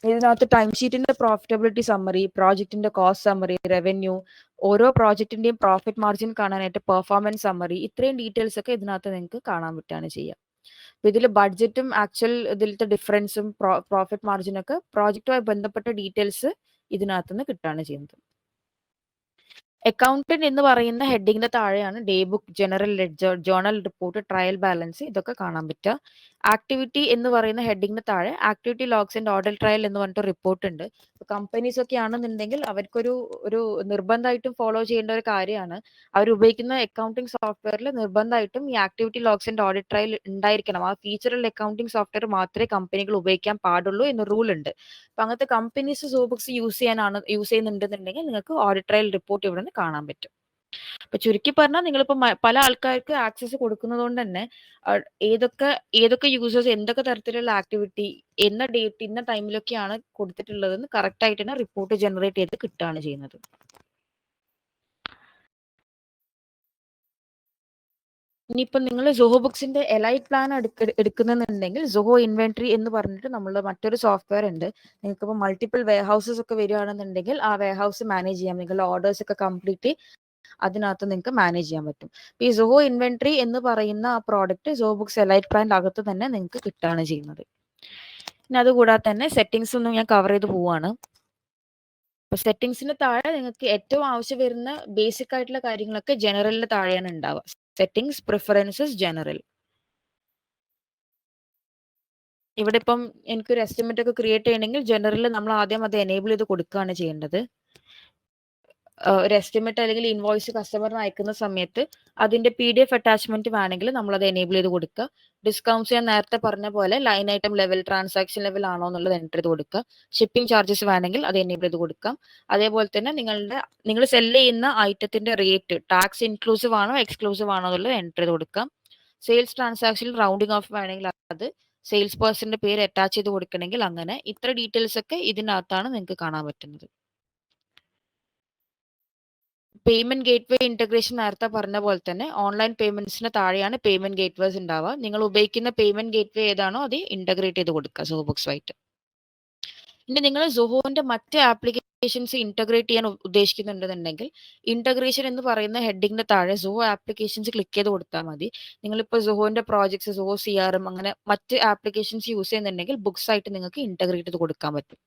ഇതിനകത്ത് ടൈം ഷീറ്റിന്റെ പ്രോഫിറ്റബിലിറ്റി സമ്മറി, പ്രോജക്റ്റിന്റെ കോസ്റ്റ് സമ്മറി, റവന്യൂ, ഓരോ പ്രോജക്റ്റിന്റെയും പ്രോഫിറ്റ് മാർജിൻ കാണാനായിട്ട് പെർഫോമൻസ് സമ്മറി, ഇത്രയും ഡീറ്റെയിൽസ് ഒക്കെ ഇതിനകത്ത് നിങ്ങൾക്ക് കാണാൻ പറ്റുകയാണ് ചെയ്യുക. അപ്പൊ ഇതിൽ ബഡ്ജറ്റും ആക്ച്വൽ ഇതിലത്തെ ഡിഫറൻസും പ്രോഫിറ്റ് മാർജിനൊക്കെ പ്രോജക്റ്റുമായി ബന്ധപ്പെട്ട ഡീറ്റെയിൽസ് ഇതിനകത്ത് നിന്ന് കിട്ടുകയാണ് ചെയ്യുന്നത്. അക്കൗണ്ടന്റ് എന്ന് പറയുന്ന ഹെഡിങ്ങിന്റെ താഴെയാണ് day book, general ledger, journal report, trial balance, ഇതൊക്കെ കാണാൻ പറ്റുക. ആക്ടിവിറ്റി എന്ന് പറയുന്ന ഹെഡിങ്ങിന് താഴെ activity logs and order trial എന്ന് പറഞ്ഞിട്ട് റിപ്പോർട്ട് ഉണ്ട്. കമ്പനീസ് ഒക്കെ ആണെന്നുണ്ടെങ്കിൽ അവർക്കൊരു നിർബന്ധമായിട്ടും ഫോളോ ചെയ്യേണ്ട ഒരു കാര്യമാണ്. അവർ ഉപയോഗിക്കുന്ന അക്കൗണ്ടിങ് സോഫ്റ്റ്വെയറിൽ നിർബന്ധമായിട്ടും ഈ activity logs and audit trial ഉണ്ടായിരിക്കണം. ആ ഫീച്ചറുള്ള അക്കൗണ്ടിങ് സോഫ്റ്റ്വെയർ മാത്രമേ കമ്പനികൾ ഉപയോഗിക്കാൻ പാടുള്ളൂ എന്ന റൂൾ ഉണ്ട്. അപ്പൊ അങ്ങനത്തെ കമ്പനീസ് സോബുക്സ് യൂസ് ചെയ്യുന്നുണ്ടെന്നുണ്ടെങ്കിൽ നിങ്ങൾക്ക് ഓഡിറ്റ് ട്രയൽ റിപ്പോർട്ട് ഇവിടെ നിന്ന് കാണാൻ പറ്റും. അപ്പൊ ചുരുക്കി പറഞ്ഞാൽ നിങ്ങളിപ്പോ പല ആൾക്കാർക്ക് ആക്സസ് കൊടുക്കുന്നത് കൊണ്ട് തന്നെ ഏതൊക്കെ യൂസേഴ്സ് എന്തൊക്കെ തരത്തിലുള്ള ആക്ടിവിറ്റി എന്ന ഡേറ്റ് ഇന്ന ടൈമിലൊക്കെയാണ് കൊടുത്തിട്ടുള്ളതെന്ന് കറക്റ്റ് ആയിട്ട് തന്നെ റിപ്പോർട്ട് ജനറേറ്റ് ചെയ്ത് കിട്ടുകയാണ് ചെയ്യുന്നത്. ഇനിയിപ്പം നിങ്ങൾ സോഹോ ബുക്സിന്റെ എലൈറ്റ് പ്ലാൻ എടുക്കുന്നുണ്ടെങ്കിൽ സോഹോ ഇൻവെന്ററി എന്ന് പറഞ്ഞിട്ട് നമ്മളുടെ മറ്റൊരു സോഫ്റ്റ്വെയർ ഉണ്ട്. നിങ്ങൾക്ക് ഇപ്പോൾ മൾട്ടിപ്പിൾ വെയർ ഹൗസസ് ഒക്കെ വരികയാണെന്നുണ്ടെങ്കിൽ ആ വെയർ ഹൗസ് മാനേജ് ചെയ്യാം. നിങ്ങളുടെ ഓർഡേഴ്സ് ഒക്കെ കംപ്ലീറ്റ് അതിനകത്ത് നിങ്ങൾക്ക് മാനേജ് ചെയ്യാൻ പറ്റും. ഈ സോഹോ ഇൻവെന്ററി എന്ന് പറയുന്ന ആ പ്രോഡക്റ്റ് സോഹോ ബുക്സ് എലൈറ്റ് പ്ലാനിന്റെ അകത്ത് തന്നെ നിങ്ങൾക്ക് കിട്ടുകയാണ് ചെയ്യുന്നത്. പിന്നെ അതുകൂടാതെ തന്നെ സെറ്റിംഗ്സ് ഒന്നും ഞാൻ കവർ ചെയ്ത് പോവാണ്. അപ്പൊ സെറ്റിംഗ്സിന് താഴെ നിങ്ങൾക്ക് ഏറ്റവും ആവശ്യം വരുന്ന ബേസിക് ആയിട്ടുള്ള കാര്യങ്ങളൊക്കെ ജനറലിന് താഴെയാണ് ഉണ്ടാവുക. Settings, preferences, general. ഇവിടെ ഇപ്പം എനിക്കൊരു എസ്റ്റിമേറ്റ് ഒക്കെ ക്രിയേറ്റ് ചെയ്യണമെങ്കിൽ ജനറലിൽ നമ്മൾ ആദ്യം അത് എനേബിൾ ചെയ്ത് കൊടുക്കുകയാണ് ചെയ്യേണ്ടത്. ഒരു എസ്റ്റിമേറ്റ് അല്ലെങ്കിൽ ഇൻവോയ്സ് കസ്റ്റമറിന് അയക്കുന്ന സമയത്ത് അതിന്റെ PDF അറ്റാച്ച്മെന്റ് വേണമെങ്കിൽ നമ്മൾ അത് എനേബിൾ ചെയ്ത് കൊടുക്കുക. ഡിസ്കൗണ്ട്സ് ഞാൻ നേരത്തെ പറഞ്ഞ പോലെ line item level, transaction level ആണോ എന്നുള്ളത് എൻ്റർ ചെയ്ത് കൊടുക്കുക. ഷിപ്പിംഗ് ചാർജസ് വേണമെങ്കിൽ അത് എനേബിൾ ചെയ്ത് കൊടുക്കാം. അതേപോലെ തന്നെ നിങ്ങൾ സെല് ചെയ്യുന്ന ഐറ്റത്തിന്റെ റേറ്റ് ടാക്സ് ഇൻക്ലൂസീവ് ആണോ എക്സ്ക്ലൂസീവ് ആണോ എന്നുള്ളത് എൻ്റർ ചെയ്ത് കൊടുക്കാം. സെയിൽസ് ട്രാൻസാക്ഷനിൽ റൗണ്ടിങ് ഓഫ് വേണമെങ്കിൽ അത്, സെയിൽസ് പേഴ്സന്റെ പേര് അറ്റാച്ച് ചെയ്ത് കൊടുക്കണമെങ്കിൽ അങ്ങനെ. ഇത്ര ഡീറ്റെയിൽസ് ഒക്കെ ഇതിനകത്താണ് നിങ്ങൾക്ക് കാണാൻ പറ്റുന്നത്. പേയ്മെന്റ് ഗേറ്റ്വേ ഇന്റഗ്രേഷൻ നേരത്തെ പറഞ്ഞ പോലെ തന്നെ ഓൺലൈൻ പേയ്മെന്റ്സിന് താഴെയാണ് പേയ്മെന്റ് ഗേറ്റ്വേസ് ഉണ്ടാവുക. നിങ്ങൾ ഉപയോഗിക്കുന്ന പേയ്മെന്റ് ഗേറ്റ്വേ ഏതാണോ അത് ഇന്റഗ്രേറ്റ് ചെയ്ത് കൊടുക്കുക സോഹോ ബുക്സുമായിട്ട്. ഇനി നിങ്ങൾ സോഹോന്റെ മറ്റ് ആപ്ലിക്കേഷൻസ് ഇന്റഗ്രേറ്റ് ചെയ്യാൻ ഉദ്ദേശിക്കുന്നുണ്ടെന്നുണ്ടെങ്കിൽ ഇന്റഗ്രേഷൻ എന്ന് പറയുന്ന ഹെഡിങ്ങിന്റെ താഴെ സോഹോ ആപ്ലിക്കേഷൻസ് ക്ലിക്ക് ചെയ്ത് കൊടുത്താൽ മതി. നിങ്ങളിപ്പോൾ സോഹോന്റെ പ്രോജക്ട്സ്, സോഹോ CRM അങ്ങനെ മറ്റ് ആപ്ലിക്കേഷൻസ് യൂസ് ചെയ്യുന്നുണ്ടെങ്കിൽ ബുക്സ് ആയിട്ട് നിങ്ങൾക്ക് ഇന്റഗ്രേറ്റ് ചെയ്ത് കൊടുക്കാൻ പറ്റും.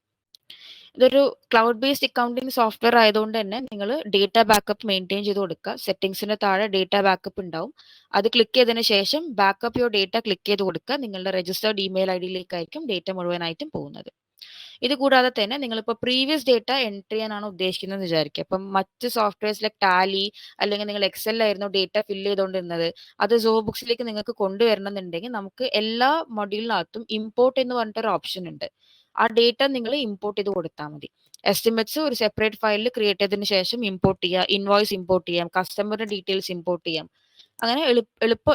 ഇതൊരു ക്ലൗഡ് ബേസ്ഡ് അക്കൗണ്ടിങ് സോഫ്റ്റ്വെയർ ആയതുകൊണ്ട് തന്നെ നിങ്ങൾ ഡേറ്റ ബാക്കപ്പ് മെയിൻറ്റെയിൻ ചെയ്ത് കൊടുക്കുക. സെറ്റിംഗ്സിന് താഴെ ഡേറ്റ ബാക്കപ്പ് ഉണ്ടാവും. അത് ക്ലിക്ക് ചെയ്തതിന് ശേഷം ബാക്കപ്പ് യുവർ ഡേറ്റ ക്ലിക്ക് ചെയ്ത് കൊടുക്കുക. നിങ്ങളുടെ രജിസ്റ്റേർഡ് ഇമെയിൽ ID-യിലേക്കായിരിക്കും ഡേറ്റ മുഴുവനായിട്ടും പോകുന്നത്. ഇത് കൂടാതെ തന്നെ നിങ്ങളിപ്പോൾ പ്രീവിയസ് ഡേറ്റ എൻറ്റർ ചെയ്യാനാണ് ഉദ്ദേശിക്കുന്നത് വിചാരിക്കുക. അപ്പം മറ്റ് സോഫ്റ്റ്വെയർസ് ലൈക്ക് ടാലി അല്ലെങ്കിൽ നിങ്ങൾ എക്സലിലായിരുന്നു ഡേറ്റ ഫില്ല് ചെയ്തുകൊണ്ടിരുന്നത്, അത് സോഹോ ബുക്സിലേക്ക് നിങ്ങൾക്ക് കൊണ്ടുവരണം എന്നുണ്ടെങ്കിൽ നമുക്ക് എല്ലാ മൊഡ്യൂളിനകത്തും ഇമ്പോർട്ട് എന്ന് പറഞ്ഞിട്ടൊരു ഓപ്ഷൻ ഉണ്ട്. ആ ഡേറ്റ നിങ്ങൾ ഇമ്പോർട്ട് ചെയ്ത് കൊടുത്താൽ മതി. എസ്റ്റിമേറ്റ്സ് ഒരു സെപ്പറേറ്റ് ഫയലിൽ ക്രിയേറ്റ് ചെയ്തതിന് ശേഷം ഇമ്പോർട്ട് ചെയ്യുക, ഇൻവോയ്സ് ഇമ്പോർട്ട് ചെയ്യാം, കസ്റ്റമറുടെ ഡീറ്റെയിൽസ് ഇമ്പോർട്ട് ചെയ്യാം. അങ്ങനെ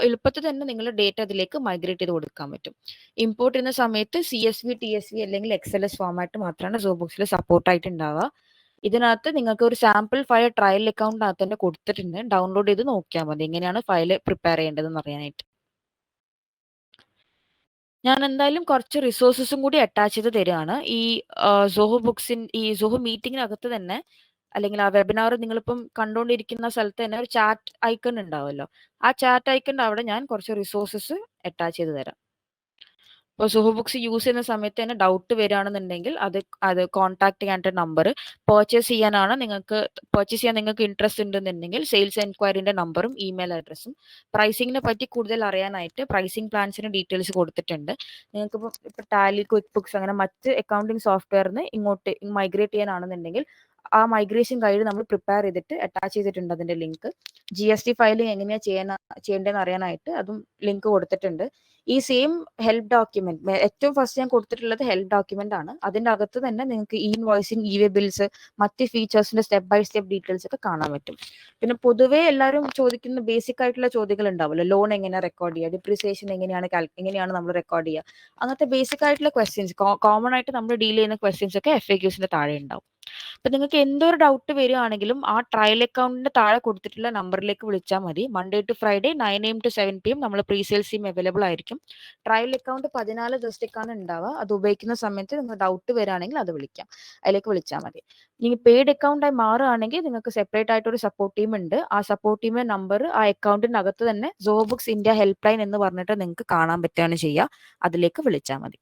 എളുപ്പത്തിൽ തന്നെ നിങ്ങളുടെ ഡേറ്റ അതിലേക്ക് മൈഗ്രേറ്റ് ചെയ്ത് കൊടുക്കാൻ പറ്റും. ഇമ്പോർട്ട് ചെയ്യുന്ന സമയത്ത് CSV, TSV അല്ലെങ്കിൽ XLS ഫോമാറ്റ് മാത്രമാണ് സോഹോ ബുക്സിൽ സപ്പോർട്ടായിട്ട് ഉണ്ടാവുക. ഇതിനകത്ത് നിങ്ങൾക്ക് ഒരു സാമ്പിൾ ഫയൽ ട്രയൽ അക്കൗണ്ടിനകത്ത് തന്നെ കൊടുത്തിട്ടുണ്ട്. ഡൗൺലോഡ് ചെയ്ത് നോക്കിയാൽ മതി എങ്ങനെയാണ് ഫയൽ പ്രിപ്പയർ ചെയ്യേണ്ടതെന്ന് അറിയാനായിട്ട്. ഞാൻ എന്തായാലും കുറച്ച് റിസോഴ്സസും കൂടി അറ്റാച്ച് ചെയ്ത് തരികയാണ്. ഈ സോഹോ ഈ സോഹോ മീറ്റിങ്ങിനകത്ത് തന്നെ അല്ലെങ്കിൽ ആ വെബിനാർ നിങ്ങളിപ്പം കണ്ടുകൊണ്ടിരിക്കുന്ന സ്ഥലത്ത് തന്നെ ഒരു ചാറ്റ് ഐക്കൺ ഉണ്ടാവുമല്ലോ. ആ ചാറ്റ് ഐക്കണിന്റെ അവിടെ ഞാൻ കുറച്ച് റിസോഴ്സസ് അറ്റാച്ച് ചെയ്ത് തരാം. ഇപ്പോൾ സോഹോ ബുക്സ് യൂസ് ചെയ്യുന്ന സമയത്ത് തന്നെ ഡൗട്ട് വരികയാണെന്നുണ്ടെങ്കിൽ അത് കോൺടാക്ട് ചെയ്യാനായിട്ട് നമ്പർ, പർച്ചേസ് ചെയ്യാൻ നിങ്ങൾക്ക് ഇൻട്രസ്റ്റ് ഉണ്ടെന്നുണ്ടെങ്കിൽ സെയിൽസ് എൻക്വയറിന്റെ നമ്പറും ഇമെയിൽ അഡ്രസ്സും, പ്രൈസിങ്ങിനെ പറ്റി കൂടുതൽ അറിയാനായിട്ട് പ്രൈസിങ് പ്ലാൻസിന് ഡീറ്റെയിൽസ് കൊടുത്തിട്ടുണ്ട്. നിങ്ങൾക്ക് ഇപ്പോൾ ടാലി, ക്വിക്ക് ബുക്സ് അങ്ങനെ മറ്റ് അക്കൗണ്ടിങ് സോഫ്റ്റ്വെയറിന് ഇങ്ങോട്ട് മൈഗ്രേറ്റ് ചെയ്യാനാണെന്നുണ്ടെങ്കിൽ ആ മൈഗ്രേഷൻ ഗൈഡ് നമ്മൾ പ്രിപ്പയർ ചെയ്തിട്ട് അറ്റാച്ച് ചെയ്തിട്ടുണ്ട്. അതിന്റെ ലിങ്ക് GST ഫയലിംഗ് എങ്ങനെയാണ് ചെയ്യേണ്ടതെന്ന് അറിയാനായിട്ട് അതും ലിങ്ക് കൊടുത്തിട്ടുണ്ട്. ഈ സെയിം ഹെൽപ്പ് ഡോക്യുമെന്റ് ഏറ്റവും ഫസ്റ്റ് ഞാൻ കൊടുത്തിട്ടുള്ളത് ഹെൽപ്പ് ഡോക്യുമെന്റ് ആണ്. അതിന്റെ അകത്ത് തന്നെ നിങ്ങൾക്ക് ഇൻവോയ്സിംഗ്, ഇ-വേ ബിൽസ്, മറ്റ് ഫീച്ചേഴ്സിന്റെ സ്റ്റെപ്പ് ബൈ സ്റ്റെപ്പ് ഡീറ്റെയിൽസ് ഒക്കെ കാണാൻ പറ്റും. പിന്നെ പൊതുവേ എല്ലാവരും ചോദിക്കുന്ന ബേസിക് ആയിട്ടുള്ള ചോദ്യങ്ങൾ ഉണ്ടാവുമല്ലോ. ലോൺ എങ്ങനെ റെക്കോർഡ് ചെയ്യുക, ഡിപ്രീസിയേഷൻ എങ്ങനെയാണ് നമ്മൾ റെക്കോർഡ് ചെയ്യുക, അങ്ങനത്തെ ബേസിക് ആയിട്ടുള്ള ക്വസ്റ്റ്യൻസ്, കോമൺ ആയിട്ട് നമ്മൾ ഡീൽ ചെയ്യുന്ന ക്വസ്റ്റ്യൻസ് ഒക്കെ FAQസിന്റെ താഴെ ഉണ്ടാവും. അപ്പൊ നിങ്ങൾക്ക് എന്തൊരു ഡൗട്ട് വരികയാണെങ്കിലും ആ ട്രയൽ അക്കൗണ്ടിന്റെ താഴെ കൊടുത്തിട്ടുള്ള നമ്പറിലേക്ക് വിളിച്ചാൽ മതി. Monday to Friday 9 AM to 7 PM നമ്മൾ പ്രീസെയിൽസ് ടീം അവൈലബിൾ ആയിരിക്കും. ട്രയൽ അക്കൗണ്ട് 14 ദിവസത്തേക്കാണ് ഉണ്ടാവുക. അത് ഉപയോഗിക്കുന്ന സമയത്ത് നിങ്ങൾക്ക് ഡൗട്ട് വരികയാണെങ്കിൽ അതിലേക്ക് വിളിച്ചാൽ മതി. ഇനി പെയ്ഡ് അക്കൗണ്ടായി മാറുകയാണെങ്കിൽ നിങ്ങൾക്ക് സെപ്പറേറ്റ് ആയിട്ട് ഒരു സപ്പോർട്ട് ടീം ഉണ്ട്. ആ സപ്പോർട്ട് ടീമിന്റെ നമ്പർ ആ അക്കൗണ്ടിന്റെ അകത്ത് തന്നെ Zoho books India help line എന്ന് പറഞ്ഞിട്ട് നിങ്ങൾക്ക് കാണാൻ പറ്റുകയാണ് ചെയ്യുക. അതിലേക്ക് വിളിച്ചാൽ മതി.